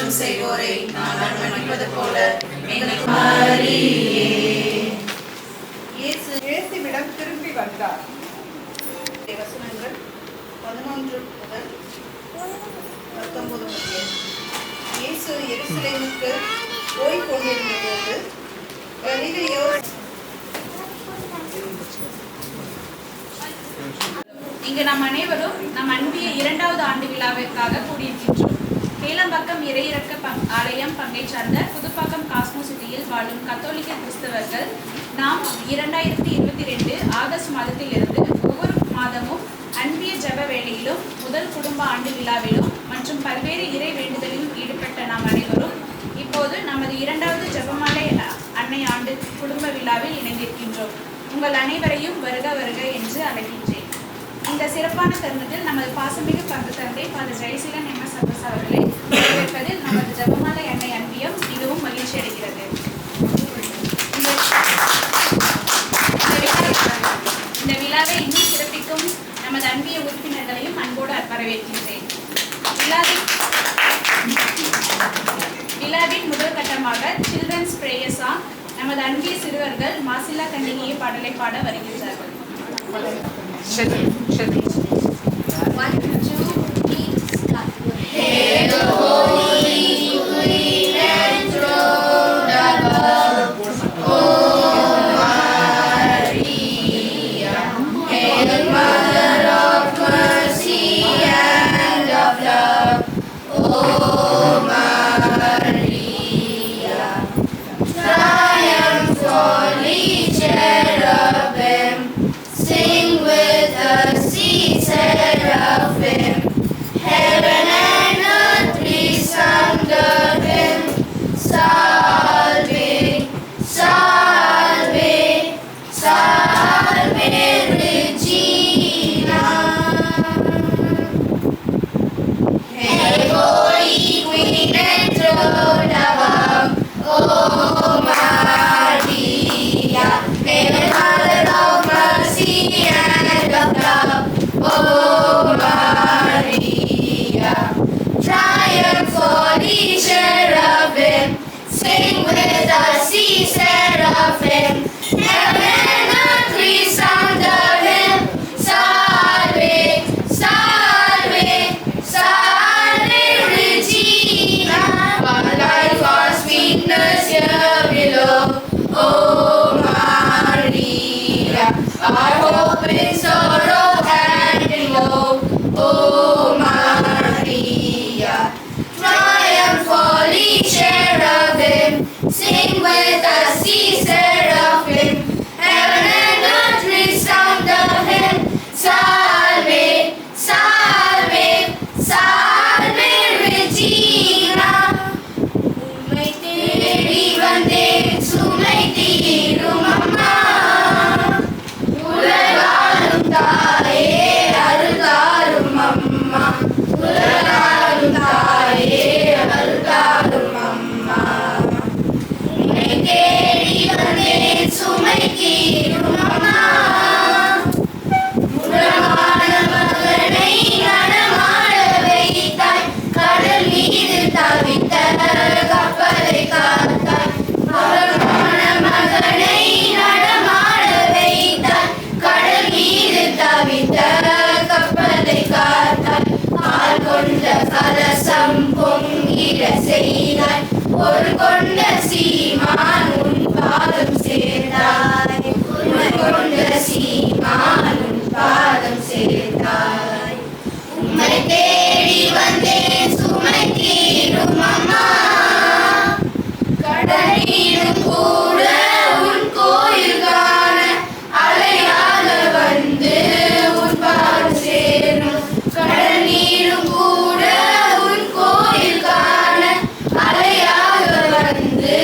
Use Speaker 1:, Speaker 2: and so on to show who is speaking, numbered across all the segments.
Speaker 1: குற்றம் செய்வோரை நாங்கள் மன்னிப்பது போல எங்களுக்கு
Speaker 2: இயேசுவிடம் திரும்பி வந்தார்.
Speaker 1: வசனங்கள் 11 முதல் 19 முடிய. இயேசு எருசலேமுக்கு போய்க் கொண்டிருந்த போது கலிலேயோர்
Speaker 3: இங்கு நாம் அனைவரும் நம் அன்பிய 2வது ஆண்டு விழாவிற்காக கூடியிருக்கின்றோம். கேளம்பாக்கம் இறையிறக்க ஆலயம் பங்கை சார்ந்த புதுப்பாக்கம் காஸ்மோ சிட்டியில் வாழும் கத்தோலிக்க கிறிஸ்தவர்கள் நாம் 2022 ஆகஸ்ட் மாதத்திலிருந்து ஒவ்வொரு மாதமும் அன்பிய ஜப வேளையிலும் முதல் குடும்ப ஆண்டு விழாவிலும் மற்றும் பல்வேறு இறை வேண்டுதலிலும் ஈடுபட்ட நாம் அனைவரும் இப்போது நமது 2வது ஜபமாலை அன்னை ஆண்டு குடும்ப விழாவில் இணைந்திருக்கின்றோம். உங்கள் அனைவரையும் வருக வருக என்று அழைக்கின்றேன். இந்த சிறப்பான தருணத்தில் நமது பாசமிகு பங்கு தந்தை ஃபாதர் ஜெயசீலன் எம்.எஸ். சர்வஸ் அவர்களை வரவேற்பதில் நமது ஜபமாலை அன்னை அன்பியம் மிகவும் மகிழ்ச்சி அடைகிறது. இந்த விழாவை இன்னும் சிறப்பிக்கும் நமது அன்பிய உறுப்பினர்களையும் அன்போடு வரவேற்கின்றேன். விழாவின் முதல் கட்டமாக சில்ட்ரன்ஸ் பிரேயர் சாங் நமது அன்பிய சிறுவர்கள் மாசில்லா கண்ணினியை பாடலை பாட வருகின்றார்கள்.
Speaker 4: Hail the Holy Queen enthroned above, O Maria, Hail Mother of Mercy and of Love, O Maria, triumphantly cherubim, sing with the sea seraphim, heaven and earth resound him, salve, salve, salve Regina. Hail Holy Queen enthroned above, O Maria, Hail Mother of Mercy and of Love, O Maria, triumphantly cherubim, sing with the sea seraphim, heaven and earth resound him, salve, salve, salve Regina. Our life, our sweetness here below, O Maria, our hope in sorrow and in woe, O Maria, triumphantly cherubim, sing with the sea seraphim, heaven and earth resound him, salve, salve, salve Regina. உம்மை தேடி வந்தேன் சுமை தீரும் அம்மா, உலகாலும் தாயே அருளாலும் அம்மா, உலகாலும் தாயே அருளாலும் அம்மா. உம்மை தேடி வந்தேன் சுமை தீரும் அம்மா, உலகான மகனை நடமாட வைத்தாய், கடல் மீது தவித்த கப்பலை காத்தாய், உலகான மகனை நடமாட வைத்தாய், கடல் மீது தவித்த கப்பலை காத்தாய், ஆள் கொண்ட கலசம் பொங்கிட செய்தாய், ஒரு கொண்ட சீமான் உன் பாதம் சேர்ந்தாய், ஒரு கொண்ட சீமான் உன் பாதம் சேர்ந்தாய். உம்மை தேடி வந்தேன் சுமை தீரும் அம்மா, கடலிலும் கூட உன் கோயில் காண அலையாக வந்து உன் பாதம் சேரும், கடல் நீரும் கூட உன் கோயில் காண அலையாக வந்து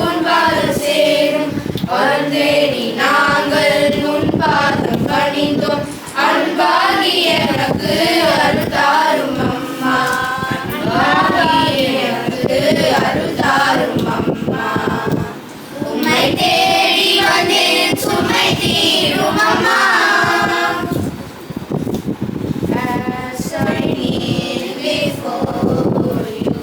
Speaker 4: உன் பாதம் சேரும். வந்தேனி நாங்கள் உன் பாதம் பணிந்தோம், அன்பாகி எனக்கு அருள்தாரும் அம்மா, அன்பாகி எனக்கு அருள்தாரும் அம்மா. உம்மை தேடி வந்தேன் சுமை தீரும் அம்மா, as I kneel before you,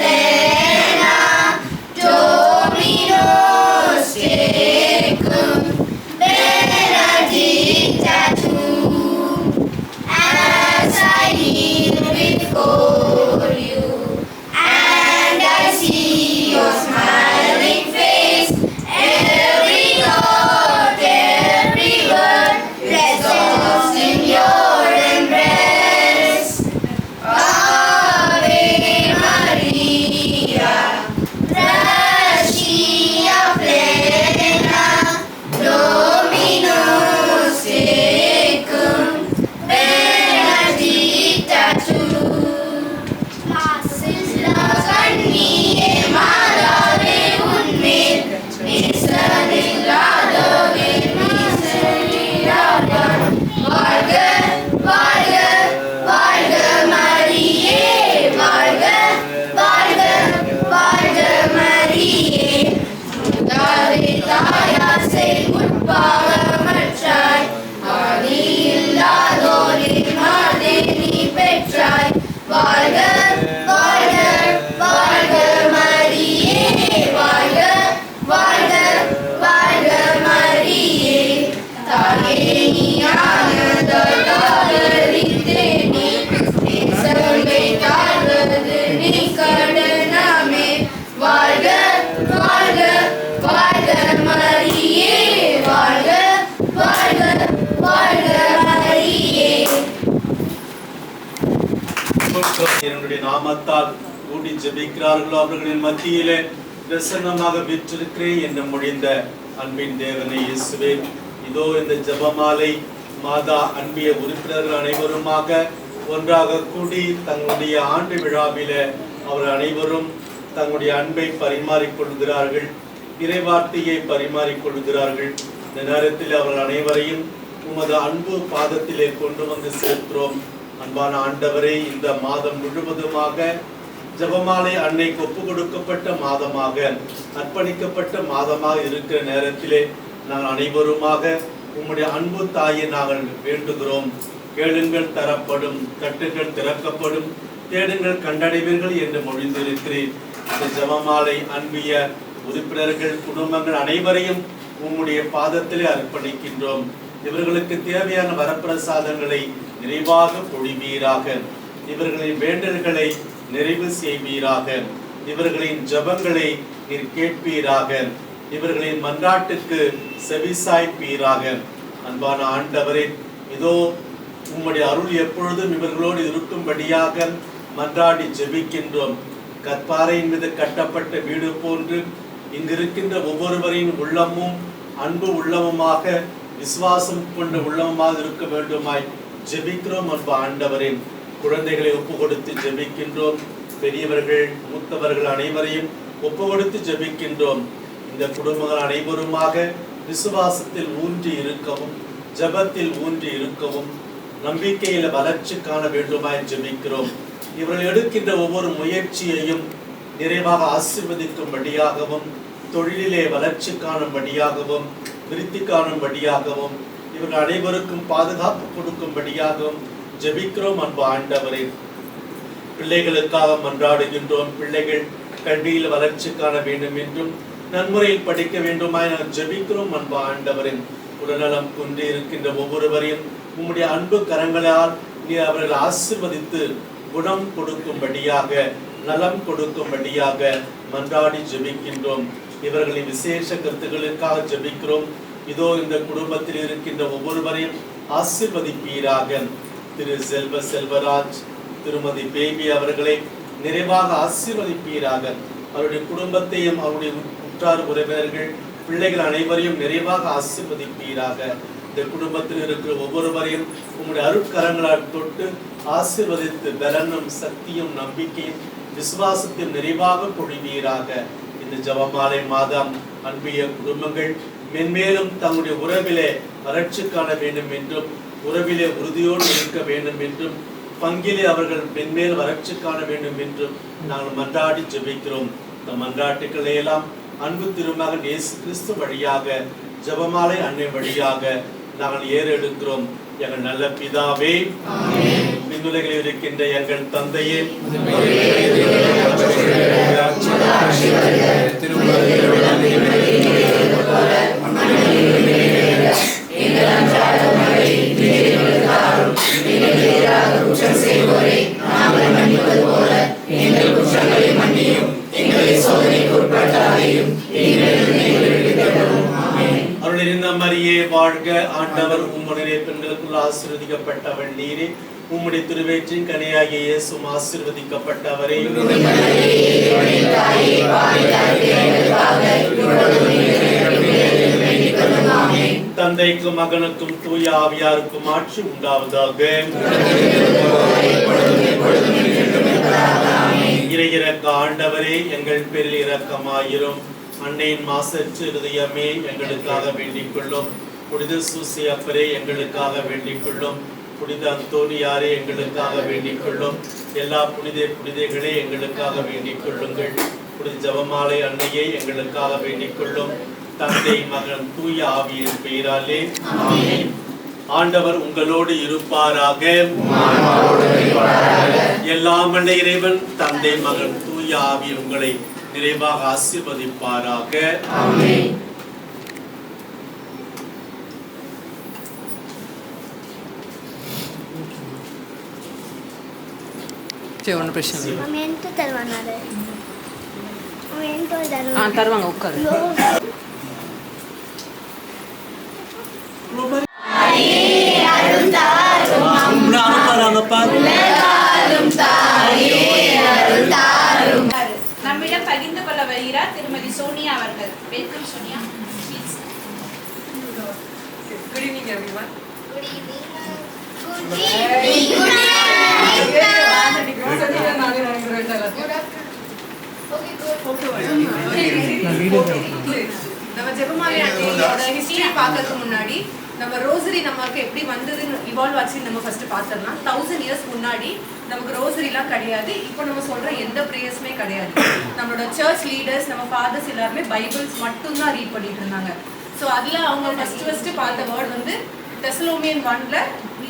Speaker 4: plena, Dominus tecum, benedicta tu, as I kneel before you, and I see your smiling face, every thought, every word rests in your embrace. Ave Maria, gratia plena, Dominus tecum, benedicta tu. கண்ணியே மாதாவே உன்மேல் நேசமில்லாதவே நேசமில்லாதார். வாழ்க வாழ்க வாழ்க மரியே, வாழ்க வாழ்க வாழ்க மரியே. தாவே தாயாசை முற்பாகமற்றாய், ஆதி இல்லாதோரின் மாதே நீ பெற்றாய். வாழ்க வாழ்க வாழ்க மரியே, வாழ்க வாழ்க வாழ்க மரியே. தாயே நீயானதறிந்தேனே, நேசமே தாழ்வது நீ கடனமே. வாழ்க வாழ்க வாழ்க மரியே, வாழ்க வாழ்க வாழ்க மரியே.
Speaker 5: என்னுடைய நாமத்தால் கூடி ஜெபிக்கிறார்களோ அவர்களின் மத்தியிலே பிரசன்னமாக வீற்றிருக்கிறேன் என்று முடிந்த அன்பின் தேவனை இயேசுவே, இதோ இந்த ஜெபமாலை மாதா அன்பிய உறுப்பினர்கள் அனைவருமாக ஒன்றாக கூடி தங்களுடைய ஆண்டு விழாவிலே அவர் அனைவரும் தங்களுடைய அன்பை பரிமாறிக்கொள்கிறார்கள், இறைவார்த்தையை பரிமாறிக்கொள்கிறார்கள். இந்த நேரத்தில் அவர்கள் அனைவரையும் உமது அன்பு பாதத்திலே கொண்டு வந்து சேர்க்கிறோம். அன்பான ஆண்டவரே, இந்த மாதம் முழுவதுமாக ஜெபமாலை அன்னைக்கு ஒப்பு கொடுக்கப்பட்ட மாதமாக, அர்ப்பணிக்கப்பட்ட மாதமாக இருக்கிற நேரத்திலே நாங்கள் அனைவருமாக உம்முடைய அன்பு தாயை நாங்கள் வேண்டுகிறோம். கேளுங்கள் தரப்படும், தட்டுங்கள் திறக்கப்படும், தேடுங்கள் கண்டடைவீர்கள் என்று மொழிந்திருக்கிறேன். இந்த ஜெபமாலை அன்பிய உறுப்பினர்கள் குடும்பங்கள் அனைவரையும் உம்முடைய பாதத்திலே அர்ப்பணிக்கின்றோம். இவர்களுக்கு தேவையான வரப்பிரசாதங்களை நிறைவாக பொழிவீராக, இவர்களின் வேண்டல்களை நிறைவு செய்வீராக, இவர்களின் ஜெபங்களை நீர் கேட்பீராக, இவர்களின் மன்றாட்டுக்கு செவிசாய்ப்பீராக. அன்பான ஆண்டவரே, இதோ உம்முடைய அருள் எப்பொழுதும் இவர்களோடு இருக்கும்படியாக மன்றாடி ஜெபிக்கின்றோம். கற்பாறையின் மீது கட்டப்பட்ட வீடு போன்று இங்கிருக்கின்ற ஒவ்வொருவரின் உள்ளமும் அன்பு உள்ளமுமாக, விசுவாசம் கொண்ட உள்ளமாக இருக்க வேண்டுமாய் ஜெபிக்கிறோம். அன்பு ஆண்டவரே, குழந்தைகளை ஒப்பு கொடுத்து ஜெபிக்கின்றோம். பெரியவர்கள் மூத்தவர்கள் அனைவரையும் ஒப்பு கொடுத்து ஜெபிக்கின்றோம். இந்த குடும்பங்கள் அனைவருமாக விசுவாசத்தில் ஊன்றி இருக்கவும், ஜெபத்தில் ஊன்றி இருக்கவும், நம்பிக்கையில வளர்ச்சி காண வேண்டுமாய் ஜெபிக்கிறோம். இவர்கள் எடுக்கின்ற ஒவ்வொரு முயற்சியையும் நிறைவாக ஆசீர்வதிக்கும்படியாகவும், தொழிலிலே வளர்ச்சி காணும்படியாகவும், விருத்தி காணும்படியாகவும், இவர்கள் அனைவருக்கும் பாதுகாப்பு கொடுக்கும்படியாகவும் ஜெபிக்கிறோம். அன்பு ஆண்டவரே, பிள்ளைகளுக்காக மன்றாடுகின்றோம். பிள்ளைகள் கல்வியில் வளர்ச்சி காண வேண்டும் என்றும் நன்முறையில் படிக்க வேண்டுமாய் நான் ஜெபிக்கிறோம். அன்பு ஆண்டவரே, உடல்நலம் குன்றி இருக்கின்ற ஒவ்வொருவரையும் உம்முடைய அன்பு கரங்களால் நீ அவர்கள் ஆசீர்வதித்து குணம் கொடுக்கும்படியாக, நலம் கொடுக்கும்படியாக மன்றாடி ஜெபிக்கின்றோம். இவர்களின் விசேஷ கருத்துக்களுக்காக ஜெபிக்கிறோம். இதோ இந்த குடும்பத்தில் இருக்கின்ற ஒவ்வொருவரையும் ஆசீர்வதிப்பீராக. திரு செல்வராஜ், திருமதி பேபி அவர்களை நிறைவாக ஆசீர்வதிப்பீராக. அவருடைய குடும்பத்தையும் அவருடைய உற்றார் உறவினர்கள் பிள்ளைகள் அனைவரையும் நிறைவாக ஆசீர்வதிப்பீராக. இந்த குடும்பத்தில் இருக்கிற ஒவ்வொருவரையும் உங்களுடைய அருட்கரங்களால் தொட்டு ஆசீர்வதித்து பலனும் சக்தியும் நம்பிக்கையும் விசுவாசத்தையும் நிறைவாக பொழிவீராக. இந்த ஜெபமாலை மாதம் அன்பிய குடும்பங்கள் மென்மேலும் தங்களுடைய உறவிலே வளர்ச்சி காண வேண்டும் என்றும், உறவிலே உறுதியோடு இருக்க வேண்டும் என்றும், பங்கிலே அவர்கள் மென்மேல் வளர்ச்சி காண வேண்டும் என்றும் நாங்கள் மன்றாடி ஜெபிக்கிறோம். இந்த மன்றாட்டுக்களை எல்லாம் அன்பு திருமகன் இயேசு கிறிஸ்து வழியாக, ஜெபமாலை அன்னை வழியாக நாங்கள் ஏறெடுக்கிறோம். எங்கள் நல்ல பிதாவே, விண்ணுலகில் இருக்கின்ற எங்கள் தந்தையே, வாழ்க. ஆண்டவர் உம்முடைய பெண்களுக்குள் ஆசீர்வதிக்கப்பட்டவள் நீரே. உம்முடைய திருவயிற்றின் கனியாகிய இயேசுவும் ஆசீர்வதிக்கப்பட்டவரே. தந்தைக்கும் மகனுக்கும் தூய ஆவியாருக்கும் ஆட்சி உண்டாவதாக. இறையிறக்க ஆண்டவரே, எங்கள் பேரில் இரக்கமாயிரும். அன்னையின் மாசற்ற இருதயமே, எங்களுக்காக வேண்டிக் கொள்ளும். புனித சூசியப்பரே, எங்களுக்காக வேண்டிக் கொள்ளும். புனித அந்தோனியாரே, எங்களுக்காக வேண்டிக் கொள்ளும். எல்லா புனிதைகளே, எங்களுக்காக வேண்டிக் கொள்ளுங்கள். புனித ஜெபமாலை அன்னையை எங்களுக்காக வேண்டிக் கொள்ளும். தந்தை மகன் தூய ஆவியின் பெயராலே ஆமென். ஆண்டவர் உங்களோடு இருப்பாராக. எல்லாம் வல்ல இறைவன் தந்தை மகன் தூய ஆவி உங்களை நிறைவாக ஆசீர்வதிப்பாராக. ஆமென்.
Speaker 6: ஒன்றும் பிரச்சனை இல்லை. தருவாங்க, உட்காரு.
Speaker 3: நம்மிடம் பகிர்ந்து கொள்ள வருகிறார் திருமதி சோனியா அவர்கள். Welcome Sonia.
Speaker 2: Good evening, everyone. நம்ம ஜெபமாலை அன்னையோட ஹிஸ்டரி பார்க்கறதுக்கு முன்னாடி நம்ம ரோசரி நமக்கு எப்படி வந்ததுன்னு இவால்வ் ஆச்சு நம்ம ஃபர்ஸ்ட் பார்த்தோம்னா 1000 இயர்ஸ் முன்னாடி நமக்கு ரோசரிலாம் கிடையாது. இப்போ நம்ம சொல்ற எந்த ப்ரேயர்ஸுமே கிடையாது. நம்மளோட சர்ச் லீடர்ஸ், நம்ம ஃபாதர்ஸ் எல்லாருமே பைபிள்ஸ் மட்டும்தான் ரீட் பண்ணிட்டு இருந்தாங்க. ஸோ அதில் அவங்க ஃபர்ஸ்ட் பார்த்த வேர்ட் வந்து தெசலோனியன் 1ல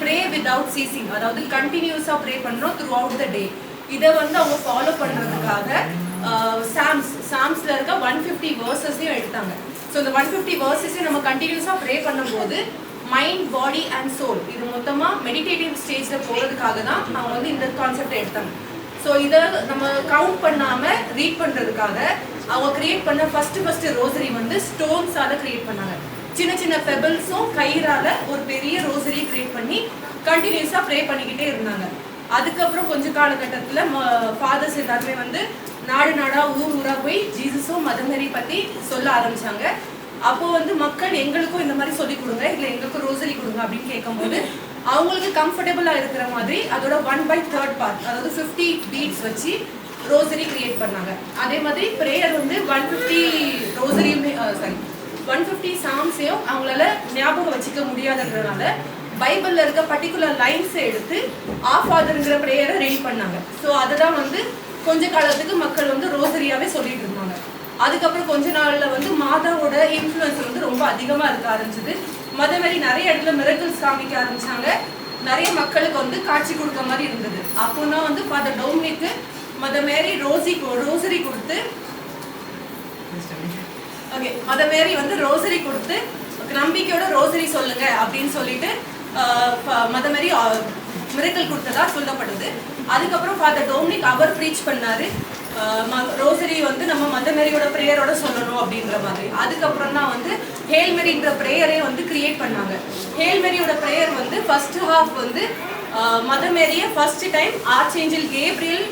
Speaker 2: ப்ரே வித்வுட் சீசிங், அதாவது கண்டினியூஸாக ப்ரே பண்ணுறோம் த்ரூ அவுட் த டே. இதை வந்து அவங்க ஃபாலோ பண்ணுறதுக்காக சாம்ஸ்ல இருக்க 150 வேர்சஸையும் எடுத்தாங்க. ஸோ இந்த 150 வேர்சஸையும் நம்ம கண்டினியூஸாக ப்ரே பண்ணும்போது மைண்ட், பாடி அண்ட் சோல் இது மொத்தமாக மெடிடேட்டிவ் ஸ்டேஜில் போகிறதுக்காக தான் அவங்க வந்து இந்த கான்செப்டை எடுத்தாங்க. ஸோ இதை நம்ம கவுண்ட் பண்ணாமல் ரீட் பண்ணுறதுக்காக அவங்க கிரியேட் பண்ண ஃபர்ஸ்ட் ரோசரி வந்து ஸ்டோன்ஸால கிரியேட் பண்ணாங்க. சின்ன சின்ன பெபிள்ஸும் கயிறால ஒரு பெரிய ரோசரியை கிரியேட் பண்ணி கண்டினியூஸாக ப்ரே பண்ணிக்கிட்டே இருந்தாங்க. அதுக்கப்புறம் கொஞ்ச காலகட்டத்தில் ஃபாதர்ஸ் எல்லாருமே வந்து நாடு நாடா ஊர் ஊரா போய் ஜீசஸும் மதமேரி பற்றி சொல்ல ஆரம்பிச்சாங்க. அப்போ வந்து மக்கள் எங்களுக்கும் இந்த மாதிரி சொல்லி கொடுங்க, இல்லை எங்களுக்கும் ரோசரி கொடுங்க அப்படின்னு கேட்கும்போது அவங்களுக்கு கம்ஃபர்டபுளாக இருக்கிற மாதிரி அதோட 1/3 பார்ட், அதாவது 50 பீட்ஸ் வச்சு ரோசரி கிரியேட் பண்ணாங்க. அதே மாதிரி ப்ரேயர் வந்து 150 ரோசரியுமே 150 சாம்ஸையும் அவங்களால ஞாபகம் வச்சுக்க முடியாதுன்றதுனால பைபிளில் இருக்க பர்டிகுலர் லைன்ஸை எடுத்து ஆஃபாதருங்கிற ப்ரேயரை ரெடி பண்ணாங்க. ஸோ அதுதான் வந்து கொஞ்ச காலத்துக்கு மக்கள் வந்து ரோசரியாவே சொல்லிட்டு இருந்தாங்க. அதுக்கப்புறம் கொஞ்ச நாள்ல வந்து மாதாவோட இன்ஃப்ளூயன்ஸ் வந்து ரொம்ப அதிகமாக இருக்க ஆரம்பிச்சது. மதவெறி நிறைய இடத்துல மிரக்கிள்ஸ் காமிக்க ஆரம்பிச்சாங்க. நிறைய மக்களுக்கு வந்து காட்சி கொடுக்க மாதிரி இருந்தது. அப்போனா வந்து ஃபாதர் டொமினிக்கு மதமேரி ரோசரி கொடுத்து மதமேரி வந்து ரோசரி கொடுத்து நம்பிக்கையோட ரோசரி சொல்லுங்க அப்படின்னு சொல்லிட்டு மதமேரி மிரக்கல் கொடுத்ததா சொல்லப்படுது. அதுக்கப்புறம் ஃபாதர் டொமினிக் அவர் ப்ரீச் பண்ணாரு, ரோசரி வந்து நம்ம மதமேரியோட ப்ரேயரோட சொல்லணும் அப்படின்ற மாதிரி. அதுக்கப்புறம் தான் வந்து ஹேல்மெரின்ற ப்ரேயரே வந்து கிரியேட் பண்ணாங்க. ஹேல்மெரியோட ப்ரேயர் வந்து ஃபர்ஸ்ட் ஹாஃப் வந்து மதமேரியை ஃபர்ஸ்ட் டைம் ஆர்ச்ஏஞ்சல் கேப்ரியல்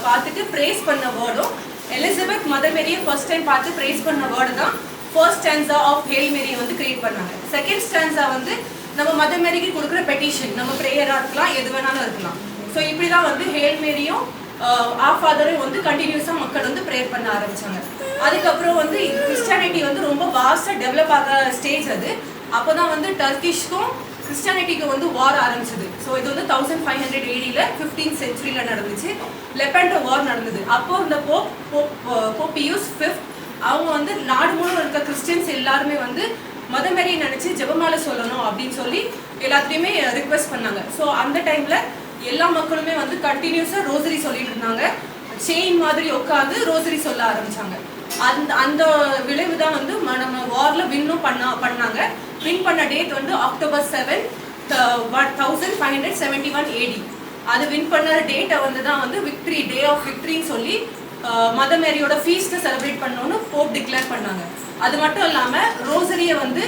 Speaker 2: பார்த்துட்டு ப்ரேஸ் பண்ண வேர்டும், எலிசபெத் மதமேரியை ஃபர்ஸ்ட் டைம் பார்த்து ப்ரேஸ் பண்ண வேர்டு தான் ஃபர்ஸ்ட் ஸ்டான்ஸா ஆஃப் ஹேல்மெரியை வந்து கிரியேட் பண்ணாங்க. செகண்ட் ஸ்டான்ஸா வந்து நம்ம மதமேரிக்கு கொடுக்குற பெட்டிஷன், நம்ம ப்ரேயராக இருக்கலாம், எது வேணாலும் இருக்கலாம். ஸோ இப்படி தான் வந்து ஹேல்மெரியும் ஆஃபாதரும் வந்து கண்டினியூஸாக மக்கள் வந்து ப்ரேயர் பண்ண ஆரம்பிச்சாங்க. அதுக்கப்புறம் வந்து கிறிஸ்டியானிட்டி வந்து ரொம்ப வாஸ்டாக டெவலப் ஆகிற ஸ்டேஜ் அது. அப்போ தான் வந்து டர்க்கிஷ்க்கும் கிறிஸ்டியானிட்டிக்கு வந்து வார் ஆரம்பிச்சது. ஸோ இது வந்து 1500 AD 15th century நடந்துச்சு. லெப்பண்டோ வார் நடந்தது. அப்போ இந்த போப் பியூஸ் 5 அவங்க வந்து நாடு முழுவதும் இருக்க கிறிஸ்டியன்ஸ் எல்லாருமே வந்து மதமேரியை நினைச்சு ஜெபமாலை சொல்லணும் அப்படின்னு சொல்லி எல்லாத்தையுமே ரிக்வெஸ்ட் பண்ணாங்க. ஸோ அந்த டைம்ல எல்லா மக்களுமே வந்து கண்டினியூஸா ரோசரி சொல்லிட்டு இருந்தாங்க. செயின் மாதிரி உட்காந்து ரோசரி சொல்ல ஆரம்பிச்சாங்க. அந்த விளைவு தான் வந்து நம்ம வார்ல வின்னும் பண்ணாங்க. வின் பண்ண டேட் வந்து October 7, 1571 AD. அது வின் பண்ண டேட்டை வந்து தான் வந்து விக்டரி, டே ஆஃப் விக்டரின்னு சொல்லி மதமேரியோட ஃபீஸ்ட்டை செலிப்ரேட் பண்ணணும்னு போப் டிக்ளேர் பண்ணாங்க. அது மட்டும் இல்லாமல் ரோசரியை வந்து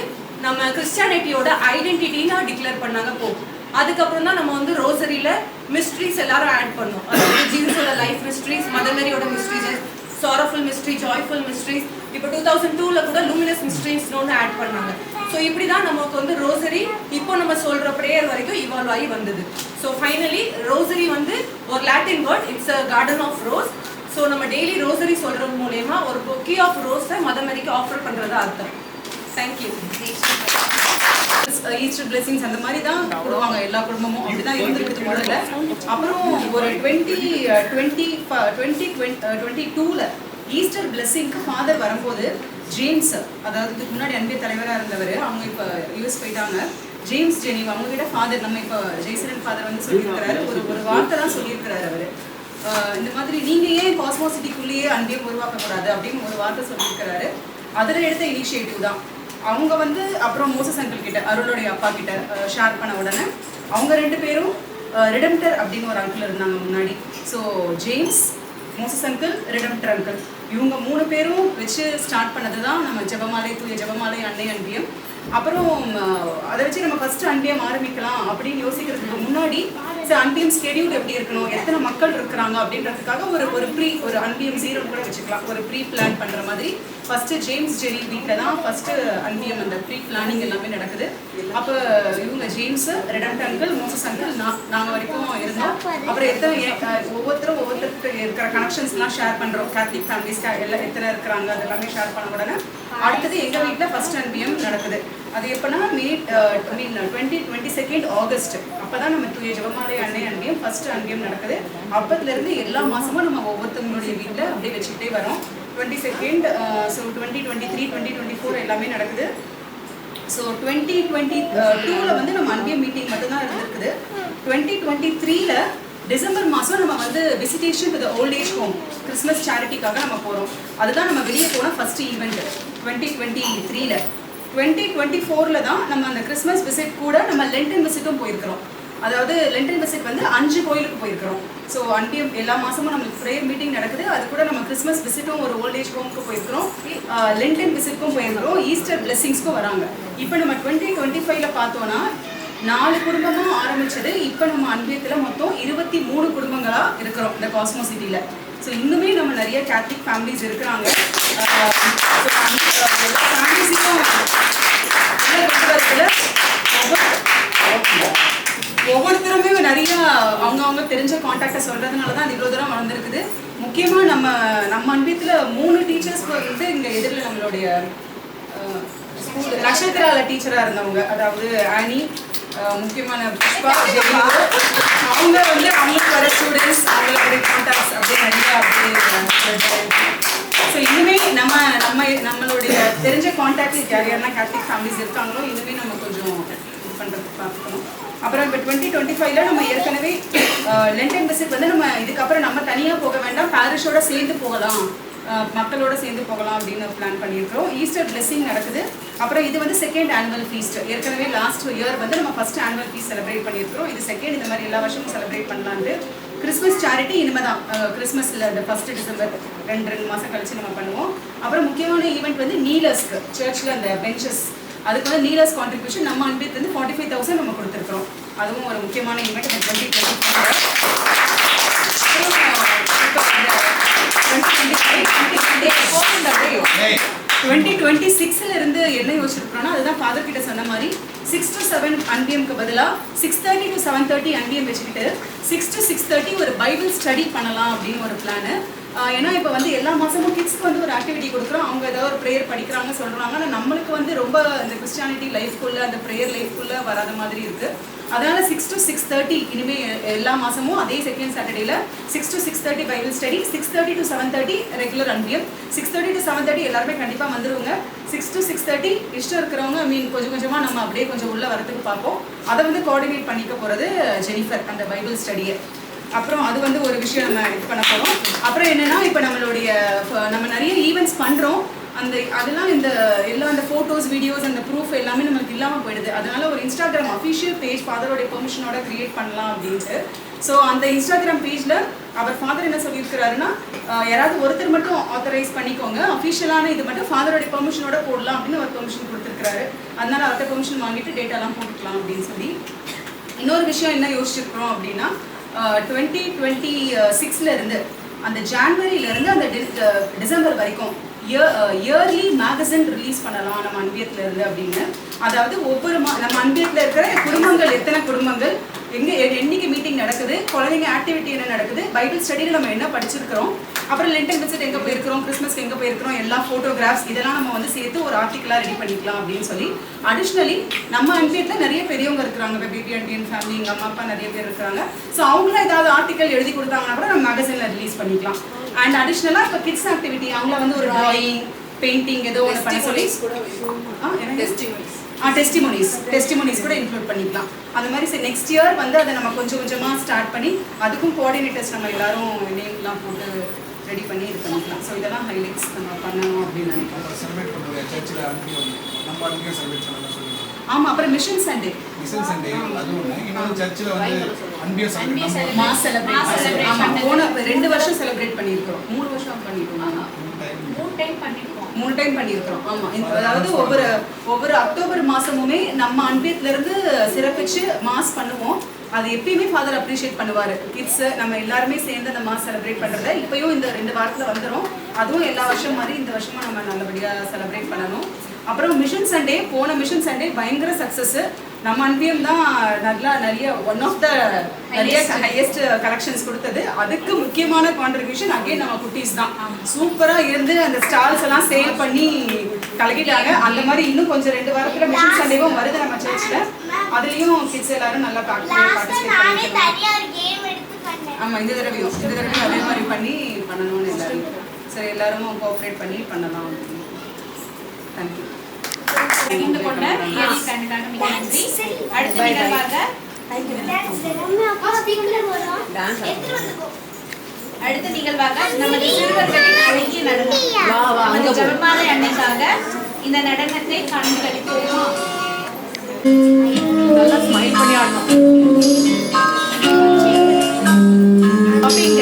Speaker 2: நம்ம கிறிஸ்டியானிட்டியோட ஐடென்டிட்டினா டிக்ளேர் பண்ணாங்க போகும். அதுக்கப்புறம் தான் நம்ம வந்து ரோசரியில மிஸ்ட்ரிஸ் எல்லாரும் ஆட் பண்ணோம். அதாவது ஜீசஸோட லைஃப் மிஸ்ட்ரிஸ், மதர் மேரியோட mysteries, sorrowful mystery, joyful mysteries, இப்போ 2002ல கூட லூமினஸ் மிஸ்ட்ரிஸ்னு ஒன்று ஆட் பண்ணாங்க. ஸோ இப்படி தான் நமக்கு வந்து ரோசரி இப்போ நம்ம சொல்ற ப்ரேயர் வரைக்கும் இவால்வ் ஆகி வந்தது. ஸோ ஃபைனலி ரோசரி வந்து ஒரு Latin word, it's a garden of rose. So நம்ம டெய்லி ரோசரி சொல்றது மூலயமா ஒரு பொக்கே ஆஃப் ரோஸை மதர் மேரிக்கு ஆஃபர் பண்றதா அர்த்தம். தேங்க்யூ. ஈஸ்டர் பிளெஸிங்ஸ் அந்த மாதிரி தான் போடுவாங்க எல்லா குடும்பமும், அப்படிதான் இருந்துருக்கு முதல்ல. அப்புறம் ஒரு 2022ல ஈஸ்டர் பிளெஸிங்க்கு ஃபாதர் வரும்போது ஜேம்ஸ், அதாவது இதுக்கு முன்னாடி அன்பே தலைவராக இருந்தவர், அவங்க இப்போ யூஎஸ் போயிட்டாங்க, ஜேம்ஸ் ஜெனி, அவங்க கிட்ட ஃபாதர் நம்ம இப்போ ஜெய்சரன் ஃபாதர் வந்து சொல்லியிருக்கிறாரு, ஒரு வார்த்தை தான் சொல்லியிருக்கிறாரு அவர். இந்த மாதிரி நீங்க ஏன் காஸ்மோசிட்டிக்குள்ளேயே அன்பையும் உருவாக்கக்கூடாது அப்படின்னு ஒரு வார்த்தை சொல்லியிருக்கிறாரு. அதில் எடுத்த இனிஷியேட்டிவ் தான் அவங்க வந்து அப்புறம் மோசஸ் அங்கிள் கிட்ட, அருளுடைய அப்பா கிட்ட ஷேர் பண்ண உடனே அவங்க 2 பேரும் ரிடம்டர் அப்படின்னு ஒரு அங்கிள் இருந்தாங்க முன்னாடி. ஸோ ஜேம்ஸ், மோசஸ் அங்கிள், ரிடம்டர் அங்கிள், இவங்க 3 பேரும் வச்சு ஸ்டார்ட் பண்ணது தான் நம்ம ஜெபமாலை, தூய ஜெபமாலை அன்னை அன்பியம். அப்புறம் அதை வச்சு நம்ம ஃபர்ஸ்ட் அன்பியம் ஆரம்பிக்கலாம் அப்படின்னு யோசிக்கிறதுக்கு முன்னாடி அன்பியம் ஸ்கெடியூல் எப்படி இருக்கணும், எத்தனை மக்கள் இருக்கிறாங்க அப்படின்றதுக்காக ஒரு அன்பியம் 0 கூட வச்சுக்கலாம், ஒரு ப்ரீ பிளான் பண்ற மாதிரி. ஃபர்ஸ்ட் ஜேம்ஸ் ஜெனி வீட்டில் தான் ஃபர்ஸ்ட் அன்பியம் அந்த ப்ரீ பிளானிங் எல்லாமே நடக்குது. அப்போ இவங்க ஜேம்ஸ், ரெடம்ட் அங்கிள், மோசஸ் அங்கிள், நாங்கள் வரைக்கும் இருந்தோம். அப்புறம் ஒவ்வொருத்தருக்கு இருக்கிற கனெக்ஷன்ஸ்லாம் ஷேர் பண்ணுறோம். கேத்தலிக் ஃபேமிலிஸ் எல்லாம் எத்தனை இருக்கிறாங்க அதெல்லாமே ஷேர் பண்ண உடனே அடுத்தது எங்கள் வீட்டில் ஃபர்ஸ்ட் அன்பியம் நடக்குது. அது எப்போனா 22 ஆகஸ்ட் அப்போ தான் நம்ம தூய ஜெபமாலை அன்னை அன்பியம் ஃபர்ஸ்ட் அன்பியம் நடக்குது. அப்போதுலேருந்து எல்லா மாதமும் நம்ம ஒவ்வொருத்தவங்களுடைய வீட்டில் அப்படியே வச்சுக்கிட்டே வரோம். 22 ஸோ 2023, 2024 எல்லாமே நடக்குது. ஸோ 2022ல வந்து நம்ம அன்பியம் மீட்டிங் மட்டும்தான் இருந்திருக்குது. 2023ல டிசம்பர் மாதம் நம்ம வந்து visitation to the old age home Christmas சேரிட்டிக்காக நம்ம போகிறோம். அதுதான் நம்ம வெளியே போன ஃபர்ஸ்ட் ஈவெண்ட் 2023ல. 2024ல தான் நம்ம அந்த கிறிஸ்மஸ் விசிட் கூட நம்ம லென்டன் விசிட்டும் போயிருக்கிறோம். அதாவது லென்டன் விசிட் வந்து 5 கோயிலுக்கு போயிருக்கிறோம். ஸோ அன்பியம் எல்லா மாதமும் நம்மளுக்கு ப்ரேயர் மீட்டிங் நடக்குது. அது கூட நம்ம கிறிஸ்மஸ் விசிட்டும் ஒரு ஓல்ட் ஏஜ் ஹோமுக்கு போயிருக்கிறோம், லென்டன் விசிட்க்கும் போயிருக்கிறோம், ஈஸ்டர் பிளெஸிங்ஸ்க்கும் வராங்க. இப்போ நம்ம 2025ல பார்த்தோன்னா 4 குடும்பமும் ஆரம்பிச்சது. இப்போ நம்ம அன்பியத்தில் மொத்தம் 23 குடும்பங்களா இருக்கிறோம் இந்த காஸ்மோசிட்டியில. ஸோ இன்னுமே நம்ம நிறைய கேத்தலிக் ஃபேமிலிஸ் இருக்கிறாங்க. ஒவ்வொருத்தருமே நிறைய அவங்க தெரிஞ்ச கான்டாக்டை சொல்றதுனால தான் இவ்வளோ தூரம் வளர்ந்துருக்குது. முக்கியமாக நம்ம அன்பியத்தில் 3 டீச்சர்ஸ் வந்து இங்கே எதிரில் நம்மளுடைய ஸ்கூல் நட்சத்திரால டீச்சராக இருந்தவங்க, அதாவது ஆனி, முக்கியமான புஷ்பா, அவங்க வந்து அவங்களுக்கு வர ஸ்டூடெண்ட்ஸ், அவங்களுடைய கான்டாக்ட்ஸ் அப்படியே நிறையா அப்படியே. ஸோ இன்னுமே நம்மளுடைய தெரிஞ்ச கான்டாக்ட்ஸ் யாரெல்லாம் கேத்தலிக் ஃபேமிலிஸ் இருக்காங்களோ இன்னுமே நம்ம கொஞ்சம் இது பண்ணுறதுக்கு பார்க்கணும். அப்புறம் இப்போ 2025ல நம்ம ஏற்கனவே லென்டன் விசிட் வந்து நம்ம இதுக்கப்புறம் நம்ம தனியாக போக வேண்டாம், பாரிஷோட சேர்ந்து போகலாம், மக்களோட சேர்ந்து போகலாம் அப்படின்னு பிளான் பண்ணியிருக்கிறோம். ஈஸ்டர் பிளெஸிங் நடக்குது. அப்புறம் இது வந்து செகண்ட் ஆனுவல் ஃபீஸ்ட். ஏற்கனவே லாஸ்ட் இயர் வந்து நம்ம ஃபர்ஸ்ட் ஆனுவல் ஃபீஸ்ட் செலிப்ரேட் பண்ணியிருக்கிறோம். இது செகண்ட், இந்த மாதிரி எல்லா வருஷமும் செலிப்ரேட் பண்ணலான்ட்டு. கிறிஸ்மஸ் சேரிட்டி இனிமே தான் கிறிஸ்மஸில் இந்த 1 டிசம்பர் 2 மாதம் கழிச்சு நம்ம பண்ணுவோம். அப்புறம் முக்கியமான ஈவெண்ட் வந்து நீலர்ஸ்க்கு சர்ச்சில் அந்த பெஞ்சஸ், அதுக்கு வந்து நீலர்ஸ் கான்ட்ரிபியூஷன் நம்ம அன்பியத்து வந்து 45,000 நம்ம கொடுத்துருக்குறோம். அதுவும் ஒரு முக்கியமான ஈவெண்ட். 2026ல இருந்து என்ன யோசிச்சிருக்கிறோம்னா, அதுதான் ஃபாதர் கிட்ட சொன்ன மாதிரி 6 to 7 அன்பியம்க்கு பதிலாக 6:30 to 7:30 அன்பியம் வச்சுக்கிட்டு 6 to 6:30 ஒரு பைபிள் ஸ்டடி பண்ணலாம் அப்படின்னு ஒரு பிளானு. ஏன்னா இப்போ வந்து எல்லா மாதமும் கிட்ஸ்க்கு வந்து ஒரு ஆக்டிவிட்டி கொடுக்குறோம், அவங்க ஏதாவது ஒரு ப்ரேயர் படிக்கிறாங்க சொல்கிறாங்க. ஆனால் நம்மளுக்கு வந்து ரொம்ப அந்த கிறிஸ்டியானிட்டி லைஃப்குள்ளே அந்த ப்ரேயர் லைஃப்குள்ளே வராத மாதிரி இருக்குது. அதனால் 6 to 6:30 இனிமேல் எல்லா மாதமும் அதே செகண்ட் சாட்டர்டேல 6 to 6:30 Bible study, 6:30 to 7:30 regular அன்பியம். 6:30 to 7:30 எல்லாருமே கண்டிப்பாக வந்துடுவோங்க. 6 to 6:30 இஷ்டம் இருக்கிறவங்க கொஞ்சம் கொஞ்சமாக நம்ம அப்படியே கொஞ்சம் உள்ளே வரத்துக்கு பார்ப்போம். அதை வந்து கோஆர்டினேட் பண்ணிக்க போகிறது ஜெனிஃபர், அந்த பைபிள் ஸ்டடியை. அப்புறம் அது வந்து ஒரு விஷயம் நம்ம இது பண்ண போகிறோம். அப்புறம் என்னென்னா, இப்போ நம்ம நிறைய ஈவெண்ட்ஸ் பண்ணுறோம், அதெல்லாம் எல்லா அந்த ஃபோட்டோஸ், வீடியோஸ், அந்த ப்ரூஃப் எல்லாமே நமக்கு இல்லாமல் போயிடுது. அதனால ஒரு இன்ஸ்டாகிராம் அஃபிஷியல் பேஜ் ஃபாதரோடைய பெர்மிஷனோட கிரியேட் பண்ணலாம் அப்படின்ட்டு
Speaker 7: ஸோ அந்த இன்ஸ்டாகிராம் பேஜில் அவர் ஃபாதர் என்ன சொல்லியிருக்கிறாருன்னா யாராவது ஒருத்தர் மட்டும் ஆத்தரைஸ் பண்ணிக்கோங்க, அஃபிஷியலான இது மட்டும் ஃபாதரோட பெர்மிஷனோட போடலாம் அப்படின்னு ஒரு பெர்மிஷன் கொடுத்துருக்காரு. அதனால அவர்கிட்ட பெர்மிஷன் வாங்கிட்டு டேட்டாலாம் போட்டுக்கலாம் அப்படின்னு சொல்லி. இன்னொரு விஷயம் என்ன யோசிச்சிருக்கிறோம் அப்படின்னா 2026 இருந்து அந்த ஜான்வரியிலேருந்து அந்த டிசம்பர் வரைக்கும் இயர்லி மேகசின் ரிலீஸ் பண்ணலாம் நம்ம அன்பியத்தில் இருந்து அப்படின்னு. அதாவது ஒவ்வொரு நம்ம அன்பியத்தில் இருக்கிற குடும்பங்கள், எத்தனை குடும்பங்கள், என்னைக்கு மீட்டிங் நடக்குது, குழந்தைங்க ஆக்டிவிட்டி என்ன நடக்குது, பைபிள் ஸ்டடியில் நம்ம என்ன படிச்சிருக்கிறோம், அப்புறம் லென்டன் விசிட் எங்கே போயிருக்கிறோம், கிறிஸ்மஸ்க்கு எங்கே போயிருக்கிறோம், எல்லா ஃபோட்டோகிராஃப்ஸ் இதெல்லாம் நம்ம வந்து சேர்த்து ஒரு ஆர்டிக்கலாக ரெடி பண்ணிக்கலாம் அப்படின்னு சொல்லி. அடிஷ்னலி நம்ம அன்பியத்தில் நிறைய பெரியவங்க இருக்கிறாங்க, பேபி அண்டியன் ஃபேமிலி, எங்கள் அம்மா அப்பா நிறைய பேர் இருக்கிறாங்க. ஸோ அவங்களும் ஏதாவது ஆர்டிக்கல் எழுதி கொடுத்தாங்கன்னா கூட நம்ம மேகசினில் ரிலீஸ் பண்ணிக்கலாம். அண்ட் அடிஷ்னலாக இப்போ கிட்ஸ் ஆக்டிவிட்டி அவங்கள வந்து ஒரு டிராயிங், பெயிண்டிங் ஏதோ ஒன்று பண்ண சொல்லி டெஸ்டிமோனிஸ் கூட இன்க்ளூட் பண்ணிக்கலாம். அந்த மாதிரி சரி நெக்ஸ்ட் இயர் வந்து அதை நம்ம கொஞ்சம் கொஞ்சமாக ஸ்டார்ட் பண்ணி அதுக்கும் கோஆர்டினேட்டர்ஸ் நம்ம எல்லாரும் நேம்லாம் போட்டு ரெடி பண்ணி இது பண்ணிக்கலாம். ஸோ இதெல்லாம் ஹைலைட்ஸ் நம்ம பண்ணணும் அப்படின்னு நினைக்கிறோம். ஆமாம், அப்புறம் மிஷன் சண்டே மாஸ் செலிப்ரேட். ஆமாம், போன 2 வருஷம் செலிப்ரேட் பண்ணியிருக்கிறோம், 3 வருஷம் பண்ணியிருக்கோம், 3 டைம் பண்ணியிருக்கிறோம். ஆமாம், அதாவது ஒவ்வொரு அக்டோபர் மாதமுமே நம்ம அன்பியத்திலேருந்து சிறப்பிச்சு மாஸ் பண்ணுவோம். அது எப்பயுமே ஃபாதர் அப்ரிஷியேட் பண்ணுவார். கிட்ஸ் நம்ம எல்லாருமே சேர்ந்து அந்த மாஸ் செலிப்ரேட் பண்ணுறத இப்போயும் இந்த 2 வாரத்தில் வந்துடும். அதுவும் எல்லா வருஷம் மாதிரி இந்த வருஷமும் நம்ம நல்லபடியாக செலிப்ரேட் பண்ணணும். அப்புறம் மிஷன் சண்டே, போன மிஷன் சண்டே பயங்கர சக்ஸஸ். நம்ம அன்பியம் தான் நிறைய ஒன் ஆஃப் த நிறைய ஹையஸ்ட் கலெக்ஷன்ஸ் கொடுத்தது. அதுக்கு முக்கியமான கான்ட்ரிபியூஷன் அகைன் நம்ம குட்டீஸ் தான். சூப்பராக இருந்து அந்த ஸ்டால்ஸ் எல்லாம் சேல் பண்ணி கலக்கிட்டாங்க. அந்த மாதிரி இன்னும் கொஞ்சம் 2 வாரத்தில் மிஷன் சண்டேவும் வருது நம்ம சர்ச்சில். அதுலேயும் கிட்ஸ் எல்லாரும் நல்லா பார்ட்டிசிபேட் பண்ணிக்கலாம். ஆமாம், இந்த தடவையும் அதே மாதிரி பண்ணணும்னு எல்லாரும் சரி எல்லாரும் கோஆப்ரேட் பண்ணி பண்ணலாம். தேங்க்யூ.
Speaker 3: பகிர்ந்து கொண்ட இயற்கை கண்ணுக்காக மிக நன்றி. அடுத்த நிகழ்வாக நமது சிறுவர்களின் அழகிய நடனம் நமது ஜெபமாலை அன்னைக்காக இந்த நடனத்தை கண்டுகளிப்போம்.
Speaker 6: நல்லா ஸ்மைல் பண்ணி ஆடணும். அப்படிங்க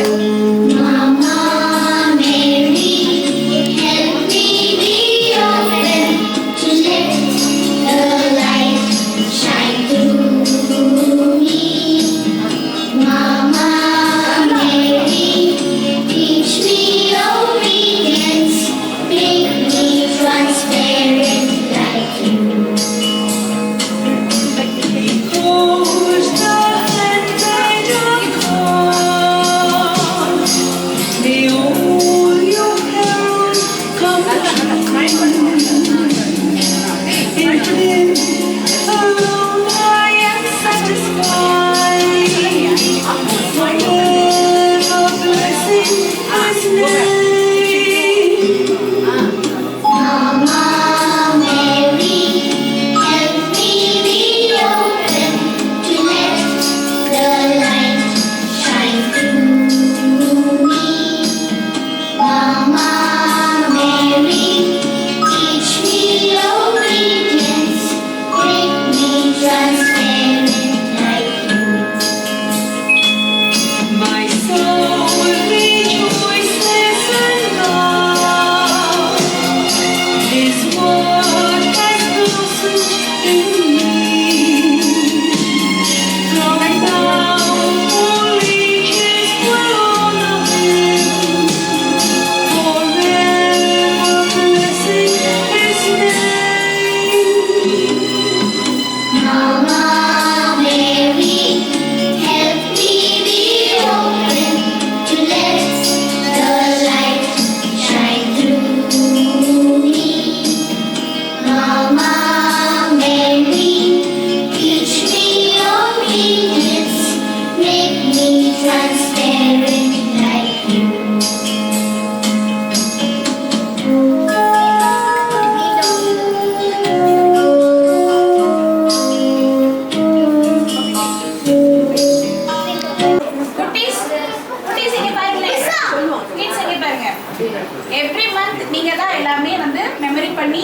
Speaker 3: எவ்ரி மந்த் நீங்க தான் எல்லாமே வந்து மெமரி பண்ணி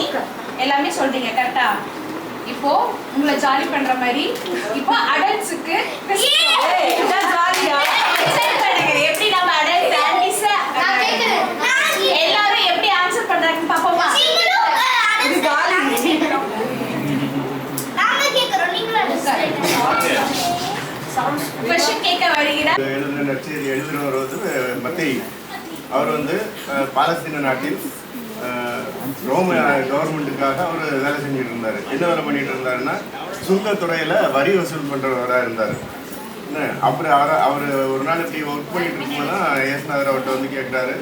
Speaker 3: எல்லாமே சொல்றீங்க கரெக்டா? இப்போ உங்களை ஜாலி பண்ற மாதிரி இப்போ அடல்ட்ஸுக்கு ஜாலியா எப்படி நம்ம அடல்ட் ஃபேமிலிஸ் எல்லாரும் எப்படி ஆன்சர் பண்றாங்கன்னு பாப்போமா? क्वेश्चन கேட்க வருகிறார்.
Speaker 8: எழுதுன நற்செய்தி எழுதுறவர் வந்து மத்தேயு. அவர் வந்து பாலஸ்தீன நாட்டில் ரோம கவர்மெண்ட்டுக்காக அவர் வேலை செஞ்சுட்டு இருந்தார். என்ன வேலை பண்ணிட்டு இருந்தாருன்னா சுங்கத்துறையில் வரி வசூல் பண்ணுறவராக இருந்தார். அப்புறம் அவர் ஒரு நாள் இப்படி ஒர்க் பண்ணிட்டு இருக்கும்போது தான் இயேசுநாதர் அவர்கிட்ட வந்து கேட்குறாரு,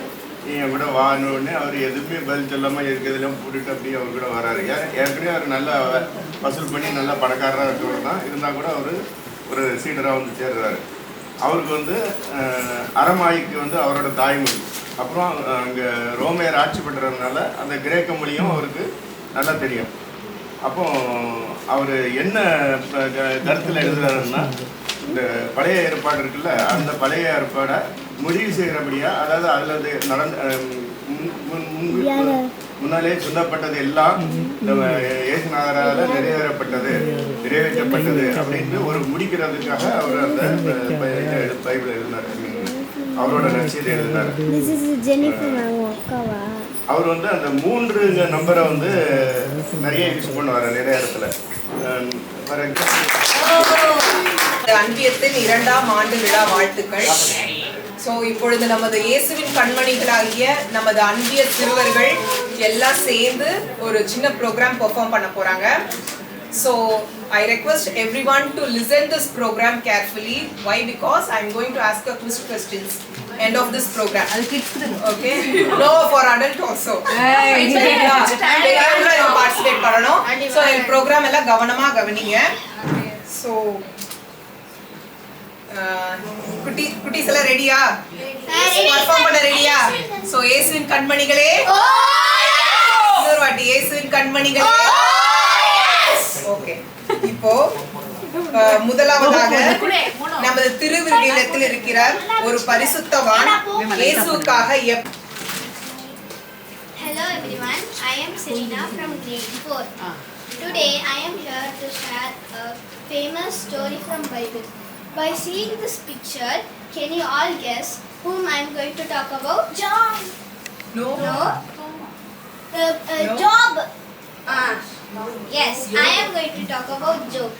Speaker 8: நீ என் கூட வானோடனே அவர் எதுவுமே பதில் சொல்லாமல் இருக்கிறதெல்லாம் போட்டுட்டு அப்படியே அவர் கூட வராரு. ஏற்கனவே அவர் நல்லா வசூல் பண்ணி நல்லா பணக்காரராக இருக்கிறவர் தான். இருந்தால் கூட அவர் ஒரு சீடராக வந்து சேர்றாரு. அவருக்கு வந்து அரமாய்க்கு வந்து அவரோட தாய்மொழி. அப்புறம் அங்கே ரோமையர் ஆட்சி பண்ணுறதுனால அந்த கிரேக்க மொழியும் அவருக்கு நல்லா தெரியும். அப்போ அவர் என்ன கருத்தில் எழுதுறாருன்னா, இந்த பழைய ஏற்பாடு இருக்குல்ல, அந்த பழைய ஏற்பாடை முடிவு செய்கிறபடியா, அதாவது அதில் முன்னாலே சொல்லப்பட்டது எல்லாம் இந்த இயேசுநாதரால் நிறைவேற்றப்பட்டது அப்படின்னு ஒரு முடிக்கிறதுக்காக அவர் அந்த பைபிள் எழுதினார். அவரோட நற்செய்தி எழுதினார். அவர் வந்து அந்த 3 நம்பரை வந்து நிறைய யூஸ் பண்ணுவார் நிறைய இடத்துல. ஃபார் எக்ஸாம்பிள்
Speaker 9: அன்பியத்தின் 2ஆம் ஆண்டு விழா வாழ்த்துக்கள். ஸோ இப்பொழுது நமது இயேசுவின் கண்மணிகளாகிய நமது அன்பிய சிறுவர்கள் எல்லாம் சேர்ந்து ஒரு சின்ன ப்ரோக்ராம் பெர்ஃபார்ம் பண்ண போறாங்க. So I request everyone to listen this program carefully. Why? Because I am going to ask a quiz questions end of this program. Okay? No, for adult also. participate பண்ணனும். So இந்த program எல்லாம் கவனமா கவனிங்க. So குட்டீஸ் எல்லாம் ரெடியா? Perform பண்ண ரெடியா? சோ இயேசுவின் கண்மணிகளே, இன்னொரு வாட்டி இயேசுவின் கண்மணிகளே. ஓகே, இப்போ முதலாவதாக நமது திருவிருந்தில் இருக்கிறார் ஒரு பரிசுத்தவான். இயேசுவுக்காக
Speaker 4: Hello everyone, I am Serena from grade 4. Today I am here to share a famous story from Bible. By seeing this picture, can you all guess whom I am going to talk about? Job.
Speaker 9: No.
Speaker 4: Job. Yes, I am going to talk about Job.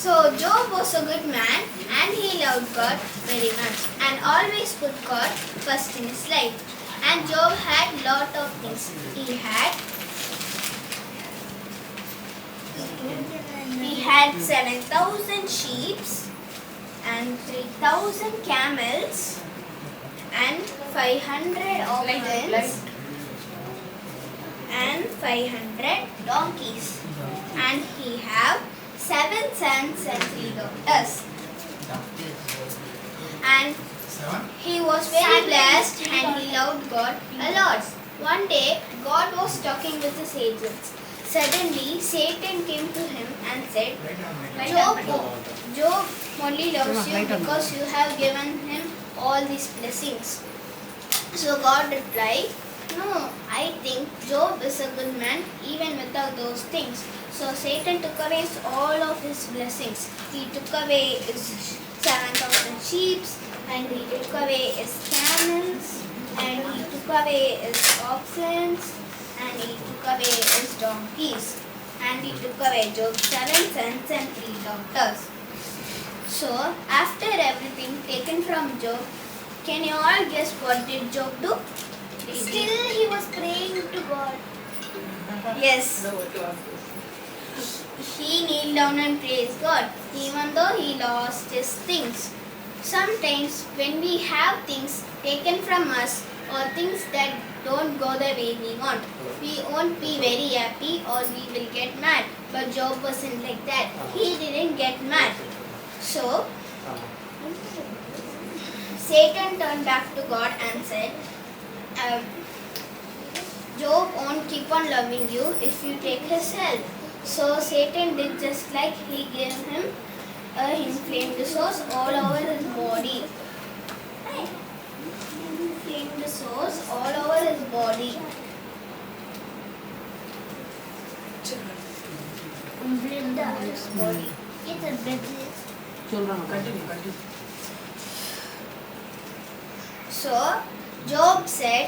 Speaker 4: So Job was a good man and he loved God very much and always put God first in his life. And Job had lot of things. He had 7,000 sheep and 3,000 camels and 500 oxen and 500 donkeys. And he have 7 sons and 3 daughters. And he was very blessed and he loved God a lot. One day, God was talking with his agents. Suddenly, Satan came to him and said, Job only loves you because you have given him all these blessings. So God replied, no, I think Job is a good man even without those things. So Satan took away all of his blessings. He took away his 7,000 sheep and he took away his camels and he took away his oxen and he took away his donkeys and he took away Job's 7 sons and 3 daughters. So after everything taken from Job, can you all guess what did Job do? Still he was praying to God. Yes. He kneeled down and praised God even though he lost his things. Sometimes when we have things taken from us or things that don't go the way we want, we won't be very happy or we will get mad. But Job wasn't like that. He didn't get mad. So Satan turned back to God and said, Job won't keep on loving you if you take his help. So Satan did just like he gave him a inflamed sores all over his body. his body. It's a bit. So Job said,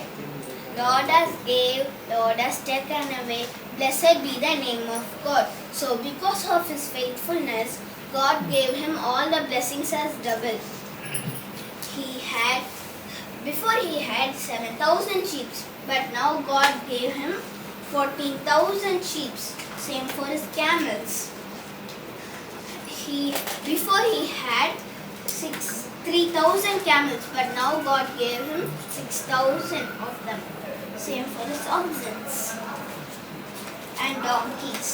Speaker 4: Lord has gave, Lord has taken away, blessed be the name of God. So because of his faithfulness, God gave him all the blessings as double. Before he had 7,000 sheep, but now God gave him 14,000 sheep. Same for his camels. Before he had 3,000 camels, but now God gave him 6,000 of them. Same for his oxen and donkeys.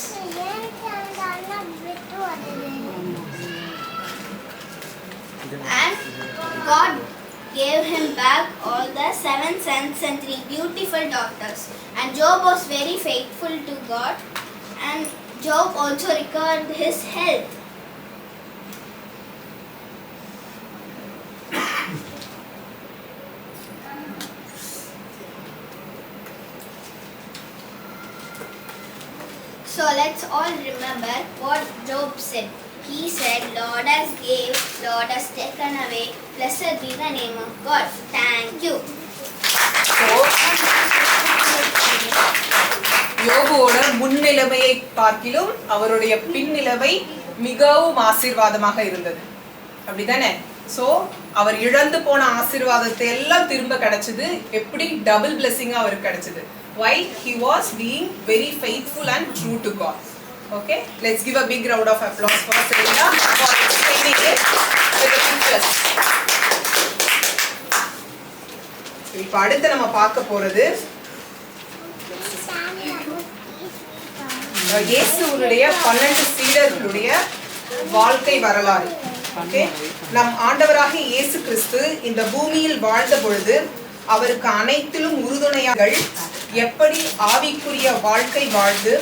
Speaker 4: And God gave him back all the 7 sons and 3 beautiful daughters. And Job was very faithful to God, and Job also recovered his health. So let's all remember what Job said. He said, Lord has gave, Lord has taken away, blessed be the name of God. Thank you.
Speaker 9: யோபுவோட முன்னிலைமையை பார்க்கிலும் அவருடைய பின்னிலைமை மிகவும் ஆசீர்வாதமாக இருந்தது. அப்படிதானே? So அவர் இழந்து போன ஆசீர்வாதத்தை எல்லாம் திரும்ப கிடைச்சது. எப்படி? டபுள் பிளெஸிங்கா அவருக்கு கிடைச்சது. Why? He was being very faithful and true to God. Okay, let's give a big round of applause for Selena for explaining it with the pictures. இப்போ அடுத்து நம்ம பார்க்க போறது இயேசுவுடைய 12 சீடர்களுடைய வாழ்க்கை வரலாறு. ஓகே, நம் ஆண்டவராக இயேசு கிறிஸ்து இந்த பூமியில் வாழ்ந்த பொழுது அவருக்கு அனைத்திலும் உறுதுணையாக எப்படி ஆவிக்குரிய வாழ்க்கை வாழ்ந்து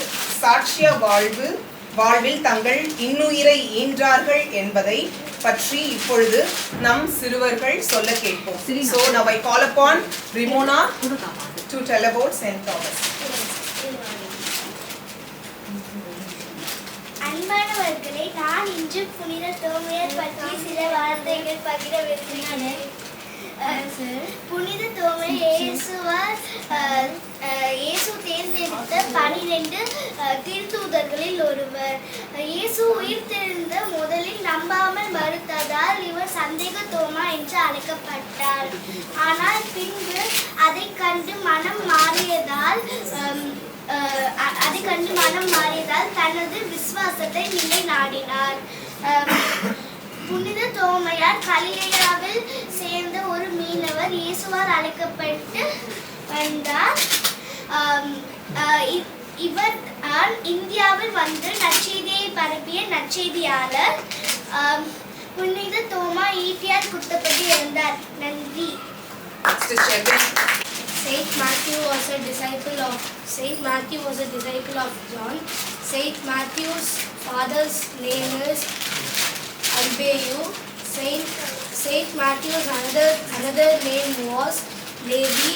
Speaker 9: சாட்சிய வாழ்வில் தங்கள் இன்னுயிரை ஈன்றார்கள் என்பதை பற்றி இப்பொழுது நம் சிறுவர்கள் சொல்ல கேட்போம். So now I call upon Rimona to tell about St. Thomas.
Speaker 4: அன்பானவர்களே, நான் இன்று புனித தோமையர் பற்றி சில வார்த்தைகள் பகிர விரும்புகிறேன். புனித தோமை இயேசு தேர்ந்தெடுத்த 12 திருத்தூதர்களில் ஒருவர். இயேசு உயிர்த்தெழுந்த முதலில் நம்பாமல் மறுத்ததால் இவர் சந்தேக தோமா என்று அழைக்கப்பட்டார். ஆனால் பின்பு அதை கண்டு மனம் மாறியதால் தனது விசுவாசத்தை நிலைநாட்டினார். புனித தோமையார் கலிலேயாவில் சேர்ந்த ஒரு மீனவர் இயேசுவால் அழைக்கப்பட்டு வந்தார். இவர் இந்தியாவில் வந்து நற்செய்தியை பரப்பிய நற்செய்தியாளர். புனித தோமா ஈட்டியால் குத்தப்பட்டு இருந்தார். நன்றி.
Speaker 10: Saint Matthew was a disciple of John. Saint Matthew's father's name is Albayu. Saint Matthew's another name was Levi.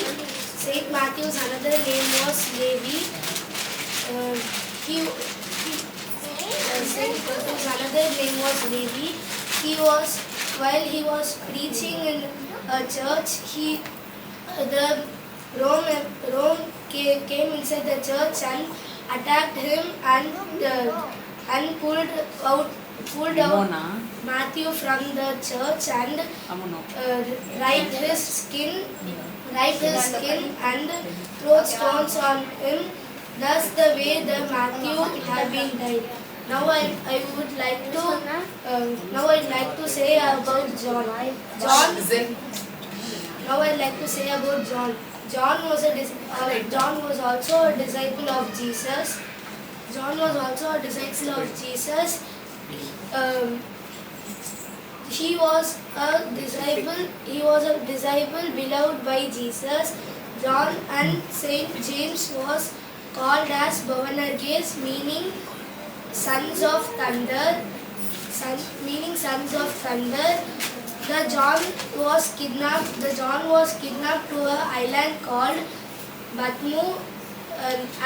Speaker 10: Saint Matthew's another name was Levi. Saint Matthew's another name was Levi. While he was preaching in a church, Rome came inside the church and attacked him and pulled out Matthew from the church and ripped his skin and threw stones on him. Thus the way the Matthew had been died. Now I would like to say about John. Now I'd like to say about John. John was also a disciple of Jesus. He was a disciple beloved by Jesus. John and Saint James was called as Boanerges, meaning sons of thunder. The John was kidnapped to an island called Patmos,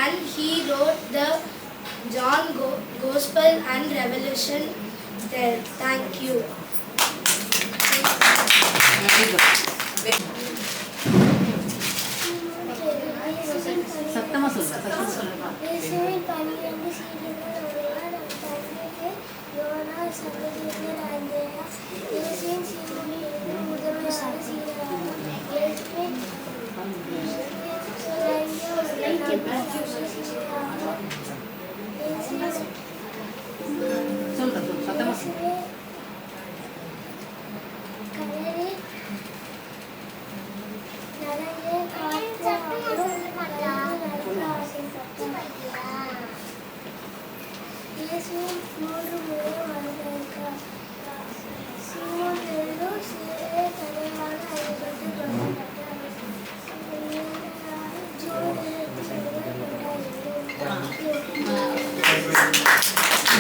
Speaker 10: and he wrote the John Gospel and Revelation there. Thank you.
Speaker 6: சத்தமா சொல்லுங்க.
Speaker 4: இயேசுவின் 12 சீடர்கள் ஒருவர் தன்னுடைய YONO சகோதரர் அந்திரேயா இயேசுவின் சீடர்களில் முதன்மையான சீடரானார். இயேசுவின்
Speaker 6: சொல்லுங்க சத்தமா சொல்லுங்க.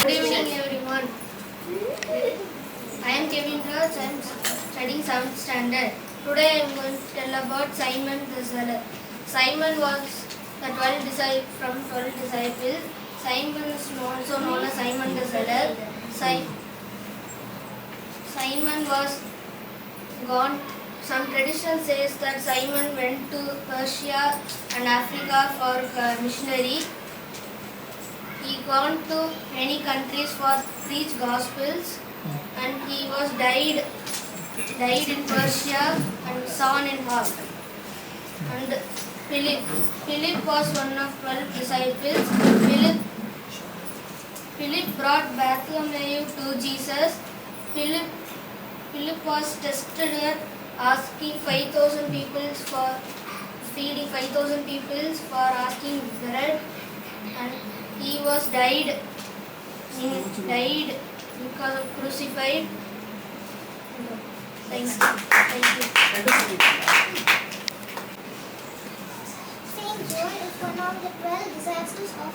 Speaker 10: Good evening, everyone. I am Kevin Raj. I am studying 7th standard. Today I am going to tell about Simon the Zealot. Simon was the 12 disciples from 12 disciples. Simon is also known as Simon the Zealot. Simon was gone. Some tradition says that Simon went to Persia and Africa for missionary. He gone to many countries for preach gospels, and he was died in Persia and sawn in half. And Philip was one of 12 disciples. Philip brought Bartholomew to Jesus. Philip was tested at asking 5,000 people for feeding 5,000 people for asking bread, and he was died because of crucified. Thank you.
Speaker 4: Saint John is one of the 12 disciples of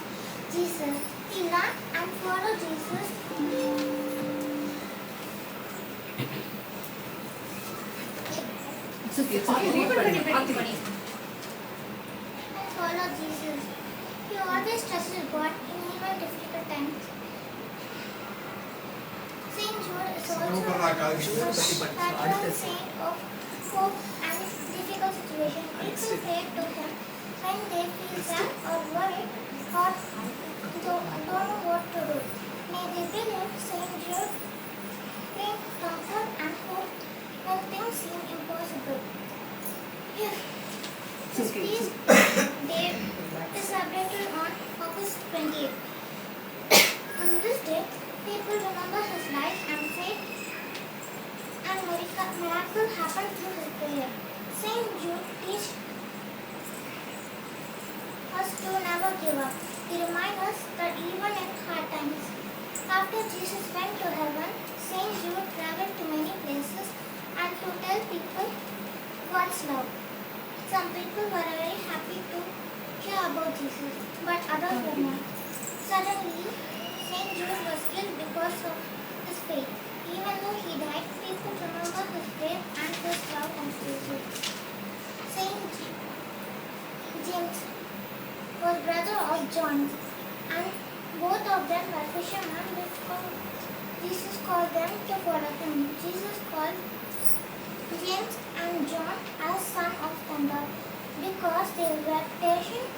Speaker 4: Jesus. He learned and followed Jesus.
Speaker 6: It's okay. Read.
Speaker 4: And followed Jesus. He always trusted God in even difficult times. Saint John is also a patron saint of hope and difficult situations. People pray to him when they feel sad or worried or don't know what to do. May they believe Saint John bring comfort and hope when things seem impossible. His feast day is celebrated on August 28th. On this day, people remember his life and faith, and miracles happen through his prayer. Saint Jude teaches us to never give up. He reminds us that even in hard times, after Jesus went to heaven, Saint Jude traveled to many places and to tell people God's love. Some people were very happy to hear about Jesus, but others were not. Suddenly, Saint Jude was killed because of his faith. Even though he died, people remember his faith and his love of Jesus. Saint James was brother of John, and both of them were fishermen before Jesus called them to follow him. Jesus called James and John as son of thunder because they were patient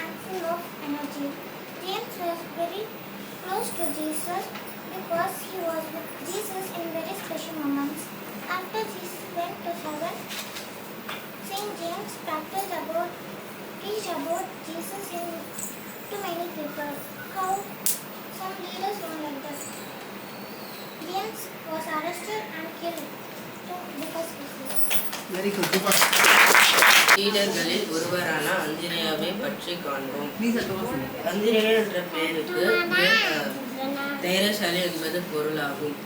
Speaker 4: and full of energy. James was very close to Jesus because he was with Jesus in very special moments. After Jesus went to heaven, Saint James preached about Jesus to many people. How some leaders don't like that. James was arrested and killed because of this.
Speaker 6: Very good.
Speaker 1: சீடர்களில் ஒருவரான அந்திரேயாவை பற்றி காண்போம்.
Speaker 6: நீ சத்தமா சொல்லுங்க.
Speaker 1: அந்திரேயா என்ற பெயருக்கு தைரியசாலி என்பது பொருளாகும்.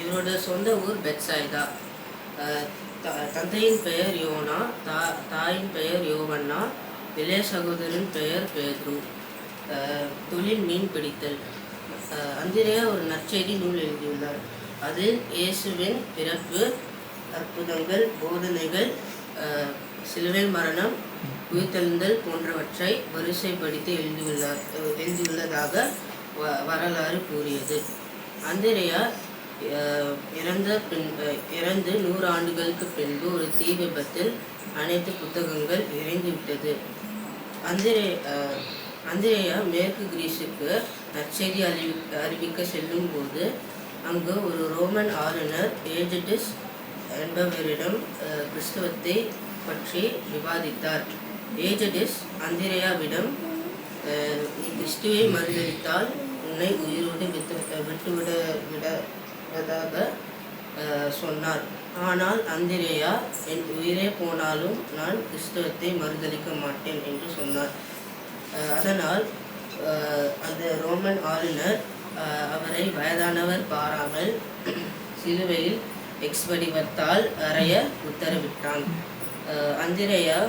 Speaker 1: இவரோட சொந்த ஊர் பெத்சாய்தா. தந்தையின் பெயர் யோனா, தாயின் பெயர் யோவன்னா, இளைய சகோதரின் பெயர் பேதுரு. தொழில் மீன் பிடித்தல். அந்திரேயா ஒரு நற்செய்தி நூல் எழுதியுள்ளார். அதில் இயேசுவின் பிறப்பு, அற்புதங்கள், போதனைகள், சிலுவை மரணம், உயிர்த்தெழுந்தல் போன்றவற்றை வரிசைப்படுத்தி எழுதியுள்ளதாக வரலாறு கூறியது. அந்திரேயா இறந்து 100 ஆண்டுகளுக்கு பின்பு ஒரு தீ விபத்தில் அனைத்து புத்தகங்கள் எரிந்துவிட்டது. அந்திரேயா மேற்கு கிரீஸுக்கு நற்செய்தி அறிவிக்க செல்லும் போது அங்கு ஒரு ரோமன் ஆளுநர் ஏஜடிஸ் என்பவரிடம் கிறிஸ்தவத்தை பற்றி விவாதித்தார். ஏஜடிஸ் அந்திரேயாவிடம், நீ கிறிஸ்துவை மறுதளித்தால் உன்னை உயிரோடு விட்டுவிடுவதாக சொன்னார். ஆனால் அந்திரேயா, என் உயிரே போனாலும் நான் கிறிஸ்தவத்தை மறுதளிக்க மாட்டேன் என்று சொன்னார். அதனால் அந்த ரோமன் ஆளுநர் அவரை வயதானவர் பாராமல் சிலுவையில் எக்ஸ் வடிவத்தால் அறைய உத்தரவிட்டான். அந்திரேயா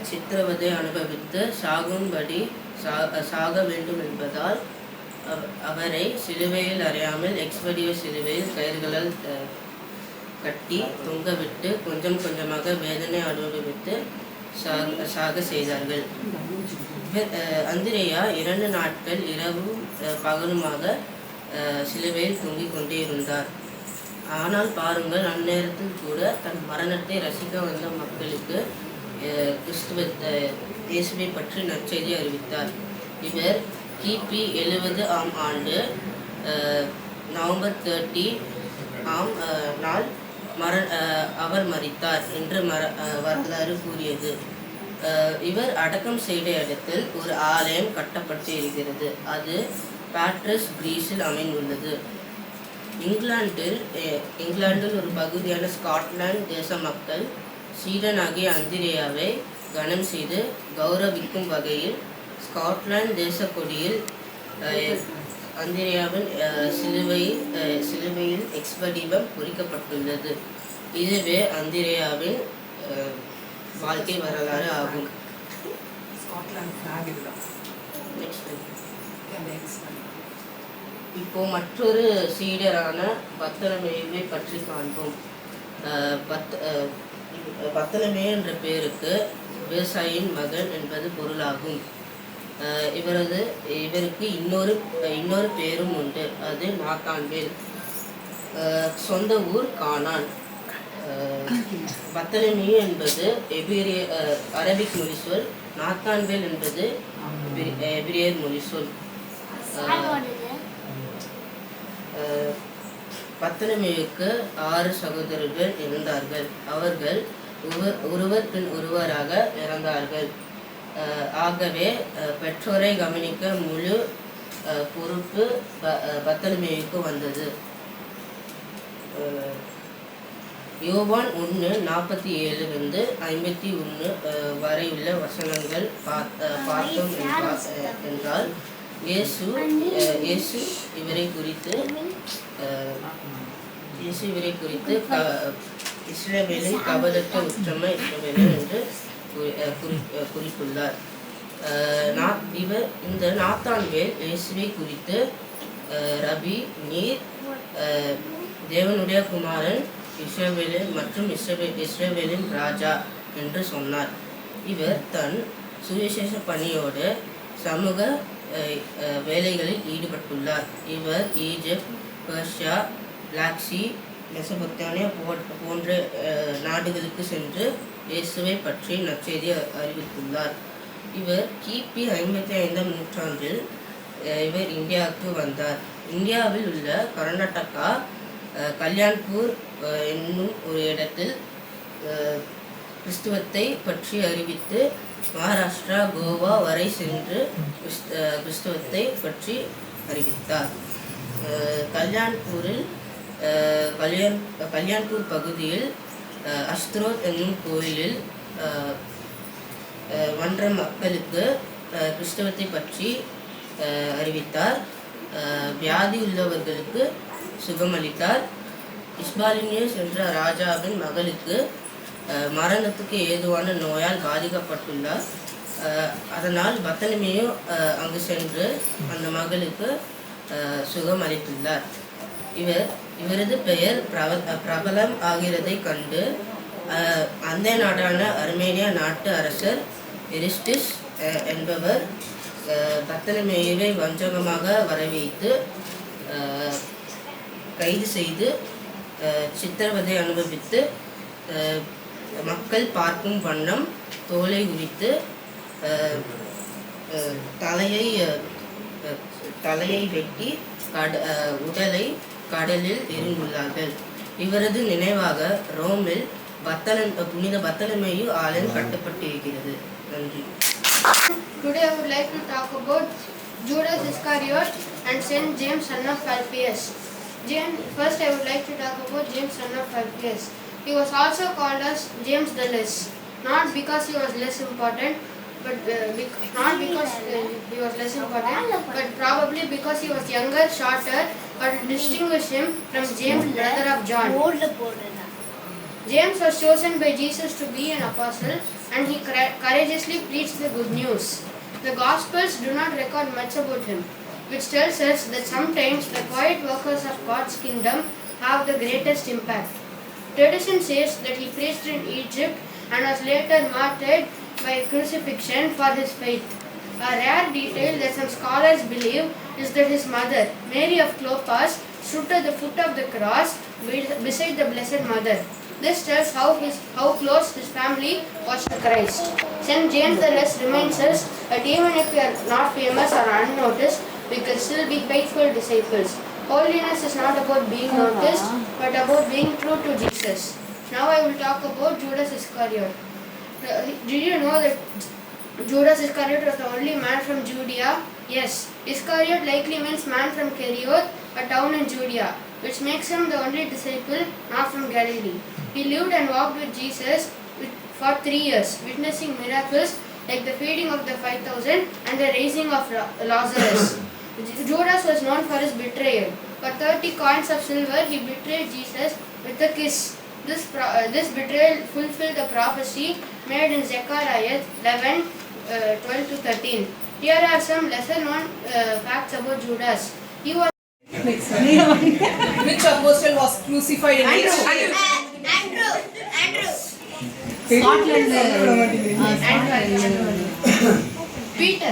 Speaker 1: சித்திரவதை அனுபவித்து சாகும்படி சாக வேண்டும் என்பதால் அவரை சிலுவையில் அறையாமல் எக்ஸ் வடிவ சிலுவையில் கயிறுகளால் கட்டி தொங்கவிட்டு கொஞ்சம் கொஞ்சமாக வேதனை அனுபவித்து சாக செய்தார்கள். அந்திரேயா 2 நாட்கள் இரவும் பகலுமாக சிலுவையில் தொங்கிக் கொண்டே இருந்தார். ஆனால் பாருங்கள், அந்நேரத்தில் கூட தன் மரணத்தை ரசிக்க வந்த மக்களுக்கு இயேசுவை பற்றி நற்செய்தி அறிவித்தார். இவர் கிபி 70 ஆம் ஆண்டு நவம்பர் 30 ஆம் நாள் அவர் மரித்தார் என்று வரலாறு கூறியது. இவர் அடக்கம் செய்த இடத்தில் ஒரு ஆலயம் கட்டப்பட்டு இருக்கிறது. அது பாட்ரஸ் கிரீஸில் அமைந்துள்ளது. இங்கிலாந்தில் ஒரு பகுதியான ஸ்காட்லாந்து தேச மக்கள் சீடனாகிய அந்திரேயாவை கனம் செய்து கௌரவிக்கும் வகையில் ஸ்காட்லாந்து தேச கொடியில் அந்திரேயாவின் சிலுவையில் எக்ஸ் வடிவம் பொறிக்கப்பட்டுள்ளது. இதுவே அந்திரேயாவின் வாழ்க்கை வரலாறு ஆகும். இப்போ மற்றொரு சீடரான பத்தலமேயுவை பற்றி காண்போம். பத்தலமேயு என்ற பெயருக்கு விவசாயியின் மகன் என்பது பொருளாகும். இவருக்கு இன்னொரு பேரும் உண்டு. அது நாத்தான்வேல். சொந்த ஊர் கானான். பத்தலமேயு என்பது அரபிக் மொழி சொல். நாத்தான்வேல் என்பது எபிரேயர் மொழி சொல். பத்தலமேயுக்கு 6 சகோதரர்கள் இருந்தார்கள். அவர்கள் ஒருவர் பின் ஒருவராக இறந்தார்கள். ஆகவே பெற்றோரை கவனிக்க முழு பொறுப்பு பத்தலமேயுக்கு வந்தது. யோவான் 1:47 51 வரை உள்ள வசனங்கள் பார்த்தோம் என்றால் இயேசு இவரை குறித்து இஸ்ரவேலின் கபலற்ற உற்றமை இஸ்ரவேலன் என்று குறித்துள்ளார். இந்த நாத்தான்வேல் இயேசுவை குறித்து ரபி, நீர் தேவனுடைய குமாரன், இஸ்ரவேலின் மற்றும் இஸ்ரவேலின் ராஜா என்று சொன்னார். இவர் தன் சுவிசேஷ பணியோடு சமூக வேலைகளில் ஈடுபட்டுள்ளார். இவர் ஈஜிப்ட், பெர்ஷியா, பிளாக் சி, மெசபொத்தானியா போன்ற நாடுகளுக்கு சென்று இயேசுவை பற்றி நற்செய்தி அறிவித்துள்ளார். இவர் கிபி 55ஆம் நூற்றாண்டில் இவர் இந்தியாவுக்கு வந்தார். இந்தியாவில் உள்ள கர்நாடகா கல்யாண்பூர் என்னும் ஒரு இடத்தில் கிறிஸ்துவத்தை பற்றி அறிவித்து மகாராஷ்டிரா, கோவா வரை சென்று கிறிஸ்துவத்தை பற்றி அறிவித்தார். கல்யாண்பூர் பகுதியில் அஸ்த்ரோத் என்னும் கோயிலில் மன்ற மக்களுக்கு கிறிஸ்தவத்தை பற்றி அறிவித்தார். வியாதி உள்ளவர்களுக்கு சுகமளித்தார். இஸ்பாலினியஸ் என்ற ராஜாவின் மகளுக்கு மரணத்துக்கு ஏதுவான நோயால் பாதிக்கப்பட்டுள்ளார். அதனால் பத்தலமேயு அங்கு சென்று அந்த மகளுக்கு சுகம் அளித்துள்ளார். இவரது பெயர் பிரபலம் ஆகிறதை கண்டு அந்த நாடான அர்மேனியா நாட்டு அரசர் எரிஸ்டிஸ் என்பவர் பர்த்தலமேயுவை வஞ்சகமாக வரவைத்து கைது செய்து சித்திரவதை அனுபவித்து மக்கள் பார்க்கும் வண்ணம் தோலை உரித்து தலையை வெட்டி உடலை கடலில் எரிந்துள்ளார்கள். இவரது நினைவாக ரோமில் புனித பர்த்தலமேயு ஆலயம் கட்டப்பட்டிருக்கிறது. நன்றி.
Speaker 10: Today I would like to talk about Judas Iscariot and Saint James, son of Alphaeus. First I would like to talk about James, son of Alphaeus. He was also called as James the Less, not because he was less important, but but probably because he was younger, shorter, or to distinguish him from James, brother of John. James was chosen by Jesus to be an apostle, and he courageously preached the good news. The Gospels do not record much about him, which tells us that sometimes the quiet workers of God's kingdom have the greatest impact. Tradition says that he preached in Egypt and was later martyred by crucifixion for his faith. A rare detail that some scholars believe is that his mother, Mary of Clopas, stood at the foot of the cross beside the Blessed Mother. This tells how close his family was to Christ. Saint James the Less reminds us that even if we are not famous or unnoticed, we can still be faithful disciples. Holiness is not about being noticed, but about being true to Jesus. Now I will talk about Judas Iscariot. Did you know that Judas Iscariot was the only man from Judea? Yes, Iscariot likely means man from Kerioth, a town in Judea, which makes him the only disciple not from Galilee. He lived and walked with Jesus for 3 years, witnessing miracles like the feeding of the 5,000 and the raising of Lazarus. Judas was known for his betrayal. For 30 coins of silver, he betrayed Jesus with a kiss. This betrayal fulfilled the prophecy made in Zechariah 11:12-13. Here are some lesser known facts about Judas. He was
Speaker 9: Which apostle was crucified in
Speaker 10: Andrew. Peter.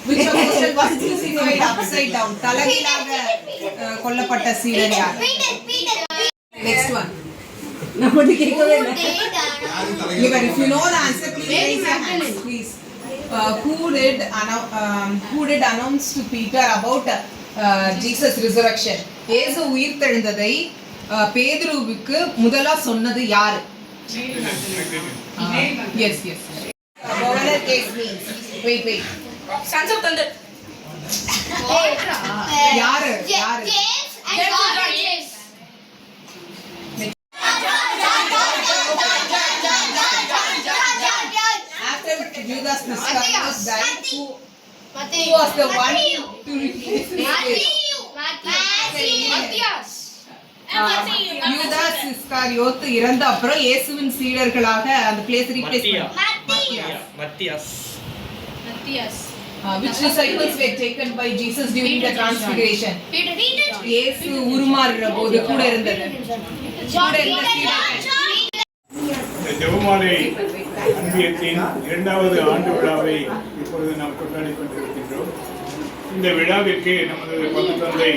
Speaker 9: Which apostle was crucified upside down? தலைகீழாக கொல்லப்பட்ட சீடர் யார்? Next one.
Speaker 6: நம்மட்டு கேட்கவே இல்லை.
Speaker 9: If you know the answer, please raise your hands, please. Who did announce to Peter about Jesus resurrection? இயேசு உயிர்த்தெழுந்ததை பேதுருவுக்கு முதலா சொன்னது யாரு? Yes. Governor case means. Wait.
Speaker 1: Sons of Thunder.
Speaker 9: யாரு?
Speaker 10: James and James.
Speaker 9: After Judas Iscariot died, who was the one to replace him? யூதாஸ் இஸ்காரியோத் இறந்த அப்புறம் இயேசுவின் சீடர்களாக அந்த place replace
Speaker 5: Mathias.
Speaker 9: Which disciples were taken by Jesus during the transfiguration? இயேசு உருமாறுற போது கூட இருந்தது.
Speaker 11: ஜெபமாலை அன்பியத்தின் 2வது ஆண்டு விழாவை இப்பொழுது நாம் கொண்டாடி கொண்டிருக்கின்றோம். இந்த விழாவிற்கு நமது பங்கு தந்தை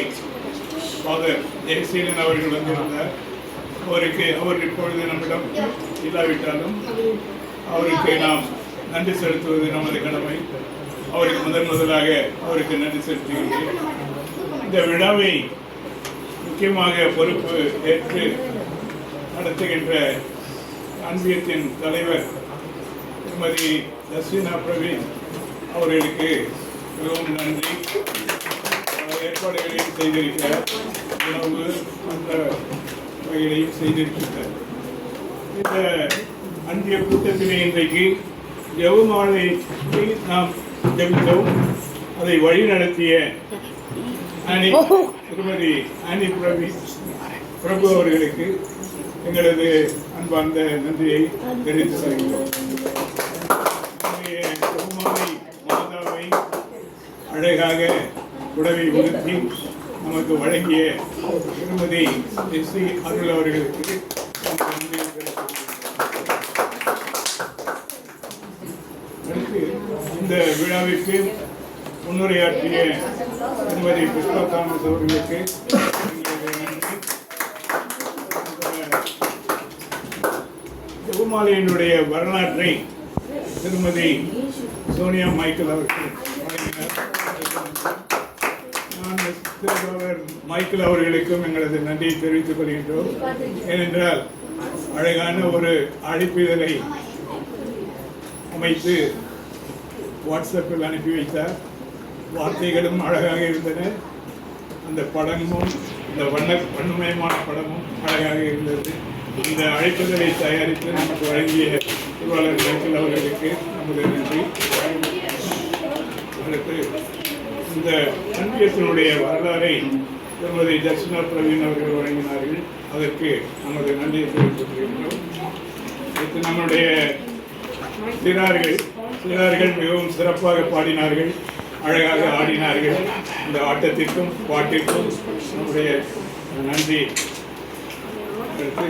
Speaker 11: ஃபாதர் ஜெயசீலன் அவர்கள் வந்திருந்தார். அவர் இப்பொழுது நம்மிடம் இல்லாவிட்டாலும் அவருக்கு நாம் நன்றி செலுத்துவது நமது கடமை. அவருக்கு முதலாக அவருக்கு நன்றி செலுத்துகின்றேன். இந்த விழாவை முக்கியமாக பொறுப்பு ஏற்று நடத்துகின்ற அன்பியத்தின் தலைவர் திருமதி தஸ்வினா பிரவீன் அவர்களுக்கு மிகவும் நன்றி. ஏற்பாடுகளையும் செய்திருக்கிறார், உணவு மற்ற வகைகளையும் செய்திருக்கிறார். இந்த அன்பிய கூட்டத்திலே இன்றைக்கு ஜெபமாலை நாம் ஜெபித்தோம். அதை வழி நடத்திய திருமதி ஆனி பிரபு அவர்களுக்கு எங்களது அன்பார்ந்த நன்றியை தெரிவித்து வருகிறோம். ஜெபமாலை மாதாவை அழகாக உடவை உறுத்தி நமக்கு வழங்கிய திருமதி எஸ்.சி. அருள் அவர்களுக்கு நன்றி தெரிவித்துக் கொள்கிறேன். இந்த விழாவிற்கு முன்னுரையாற்றிய திருமதி புஷ்பா தாமஸ் அவர்களுக்கு ஜெபமாலையினுடைய வரலாற்றை திருமதி சோனியா மைக்கேல் அவர்கள் வழங்கினார். நான் திருவாளர் மைக்கேல் அவர்களுக்கும் எங்களது நன்றியை தெரிவித்துக் கொள்கின்றோம். ஏனென்றால் அழகான ஒரு அழைப்பிதழை அமைத்து வாட்ஸ்அப்பில் அனுப்பி வைத்தார். வார்த்தைகளும் அழகாக இருந்தன. அந்த படமும் இந்த வண்ணமயமான படமும் அழகாக இருந்தது. இந்த அழைப்புதலை தயாரித்து நமக்கு வழங்கிய திருவாளர் மைக்கேல் அவர்களுக்கு நமது நன்றி. அடுத்து இந்த அன்பியத்தினுடைய வரலாறை திருமதி தர்ஷனா பிரவீன் அவர்கள் வழங்கினார்கள். அதற்கு நமது நன்றியை தெரிவித்துக் கொள்கின்றோம். அடுத்து நம்முடைய சிறார்கள் மிகவும் சிறப்பாக பாடினார்கள், அழகாக ஆடினார்கள். இந்த ஆட்டத்திற்கும் பாட்டிற்கும் நம்முடைய நன்றி. அடுத்து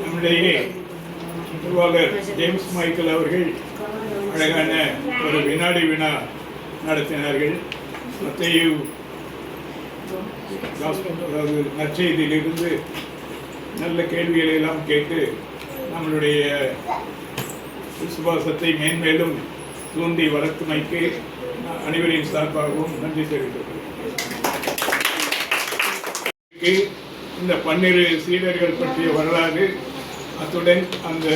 Speaker 11: நம்முடைய திருவாளர் ஜேம்ஸ் மைக்கேல் அவர்கள் அழகான ஒரு வினாடி வினா நடத்தினார்கள். மத்தேயு அதாவது நற்செய்தியிலிருந்து நல்ல கேள்விகளை எல்லாம் கேட்டு நம்மளுடைய விசுவாசத்தை மேன்மேலும் தூண்டி வளர்த்துமைக்கு அனைவரின் சார்பாகவும் நன்றி தெரிவித்துள்ளேன். இந்த 12 சீடர்கள் பற்றிய வரலாறு, அத்துடன் அந்த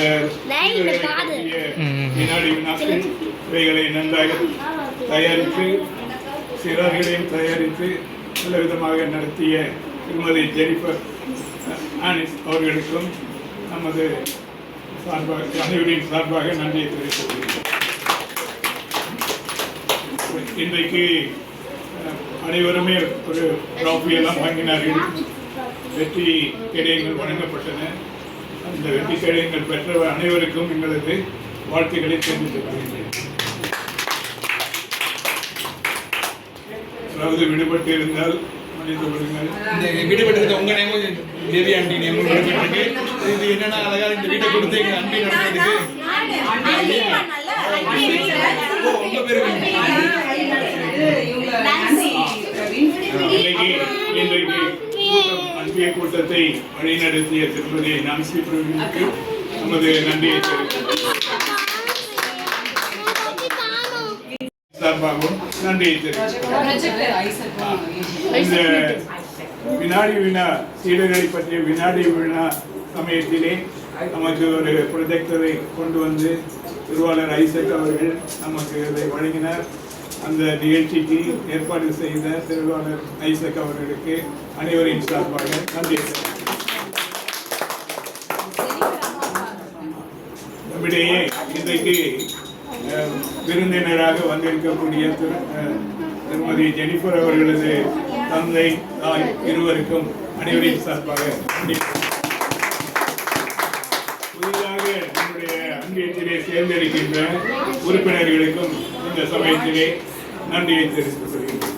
Speaker 11: வினாடி வினாக்கள் இவைகளை நன்றாக தயாரித்து சிறார்களையும் தயாரித்து நல்ல விதமாக நடத்திய திருமதி ஜெனிஃபர் ஆனிஸ் அவர்களுக்கும் நமது சார்பாக அனைவரின் சார்பாக நன்றியை தெரிவித்துக் கொள்கிறேன். இன்றைக்கு அனைவருமே ஒரு ட்ராஃபியெல்லாம் வாங்கினார்கள். வெற்றி கேடயங்கள் வழங்கப்பட்டன. அந்த வெற்றி கேடயங்கள் பெற்ற அனைவருக்கும் எங்களது வாழ்த்துக்களை தெரிவித்துக் கொள்கிறேன். அதாவது விடுபட்டு இருந்தால் மன்னித்து கொள்ளுங்கள்.
Speaker 12: இந்த விடுபட்டு உங்க நேமும் தேவி ஆண்டி நேமும் விடுபட்டு இது என்னன்னா அழகா இந்த வீட்டை கொடுத்து எங்க அன்பி நடந்ததுக்கு உங்க பேரு
Speaker 11: இன்றைக்கு அன்பிய கூட்டத்தை வழிநடத்திய திருமதி நான்சி பிரவீனுக்கு நமது நன்றியை சார்பாகவும் நன்றியை தெரிவித்துள்ளேன். இந்த வினாடி வினா சீடர்களை பற்றிய வினாடி வினா சமயத்திலே நமக்கு ஒரு ப்ரொஜெக்டரை கொண்டு வந்து திருவாளர் ஐசக் அவர்கள் நமக்கு அதை வழங்கினார். அந்த நிகழ்ச்சிக்கு ஏற்பாடு செய்த திருவாளர் ஐசக் அவர்களுக்கு அனைவரின் சார்பாக நன்றி. நம்மிடையே இன்றைக்கு விருந்தினராக வந்திருக்கக்கூடிய திருமதி ஜெனிஃபர் அவர்களது தந்தை தாய் இருவருக்கும் அனைவரின் சார்பாக புதிதாக நம்முடைய அன்பியத்திலே சேர்ந்திருக்கின்ற உறுப்பினர்களுக்கும் இந்த சமயத்திலே நன்றியை தெரிவித்துக் கொள்கிறேன்.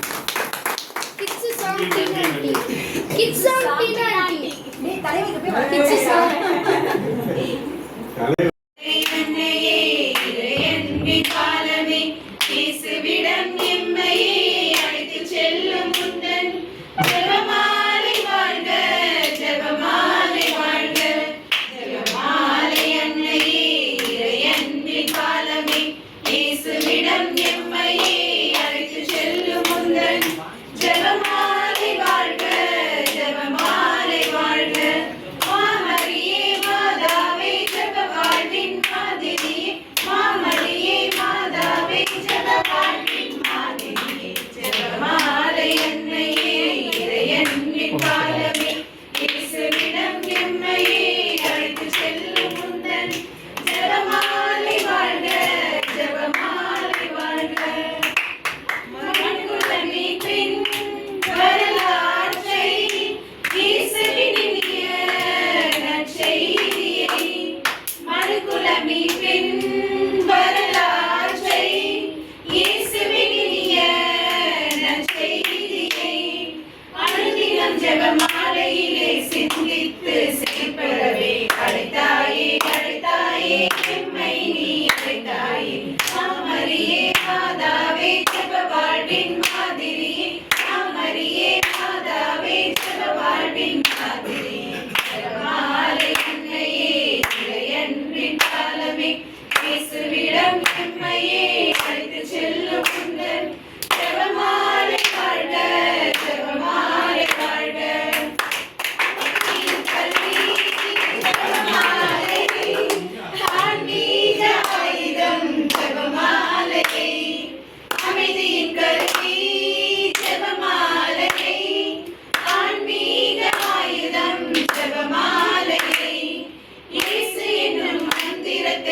Speaker 3: அழைத்தாயே எம்மை நீ அழைத்தாயே அமரியே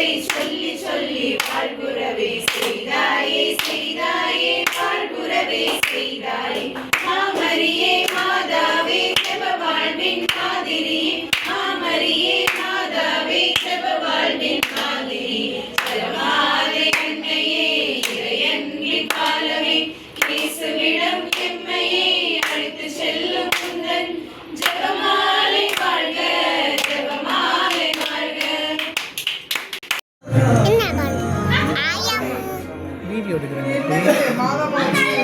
Speaker 3: வார்த்தை சொல்லி சொல்லி வாழ்குறவே செய்தாயே செய்தாயே வாழ்குறவே செய்தாயே மாமரியே மாதாவே ஜெப வாழ்வின் மாதிரியே மாமரியே மாதாவே ஜெப வாழ்வின் மாதிரியே ஜெபமாலை அன்னையே இறையன்பின் பாலமே இயேசுவிடம் எம்மையே அழைத்து செல்லும் முந்தன் ஜெபமாலை வாழ்க ஜெபமாலை வாழ்க.
Speaker 6: வீடியோ எடுக்கிறேன்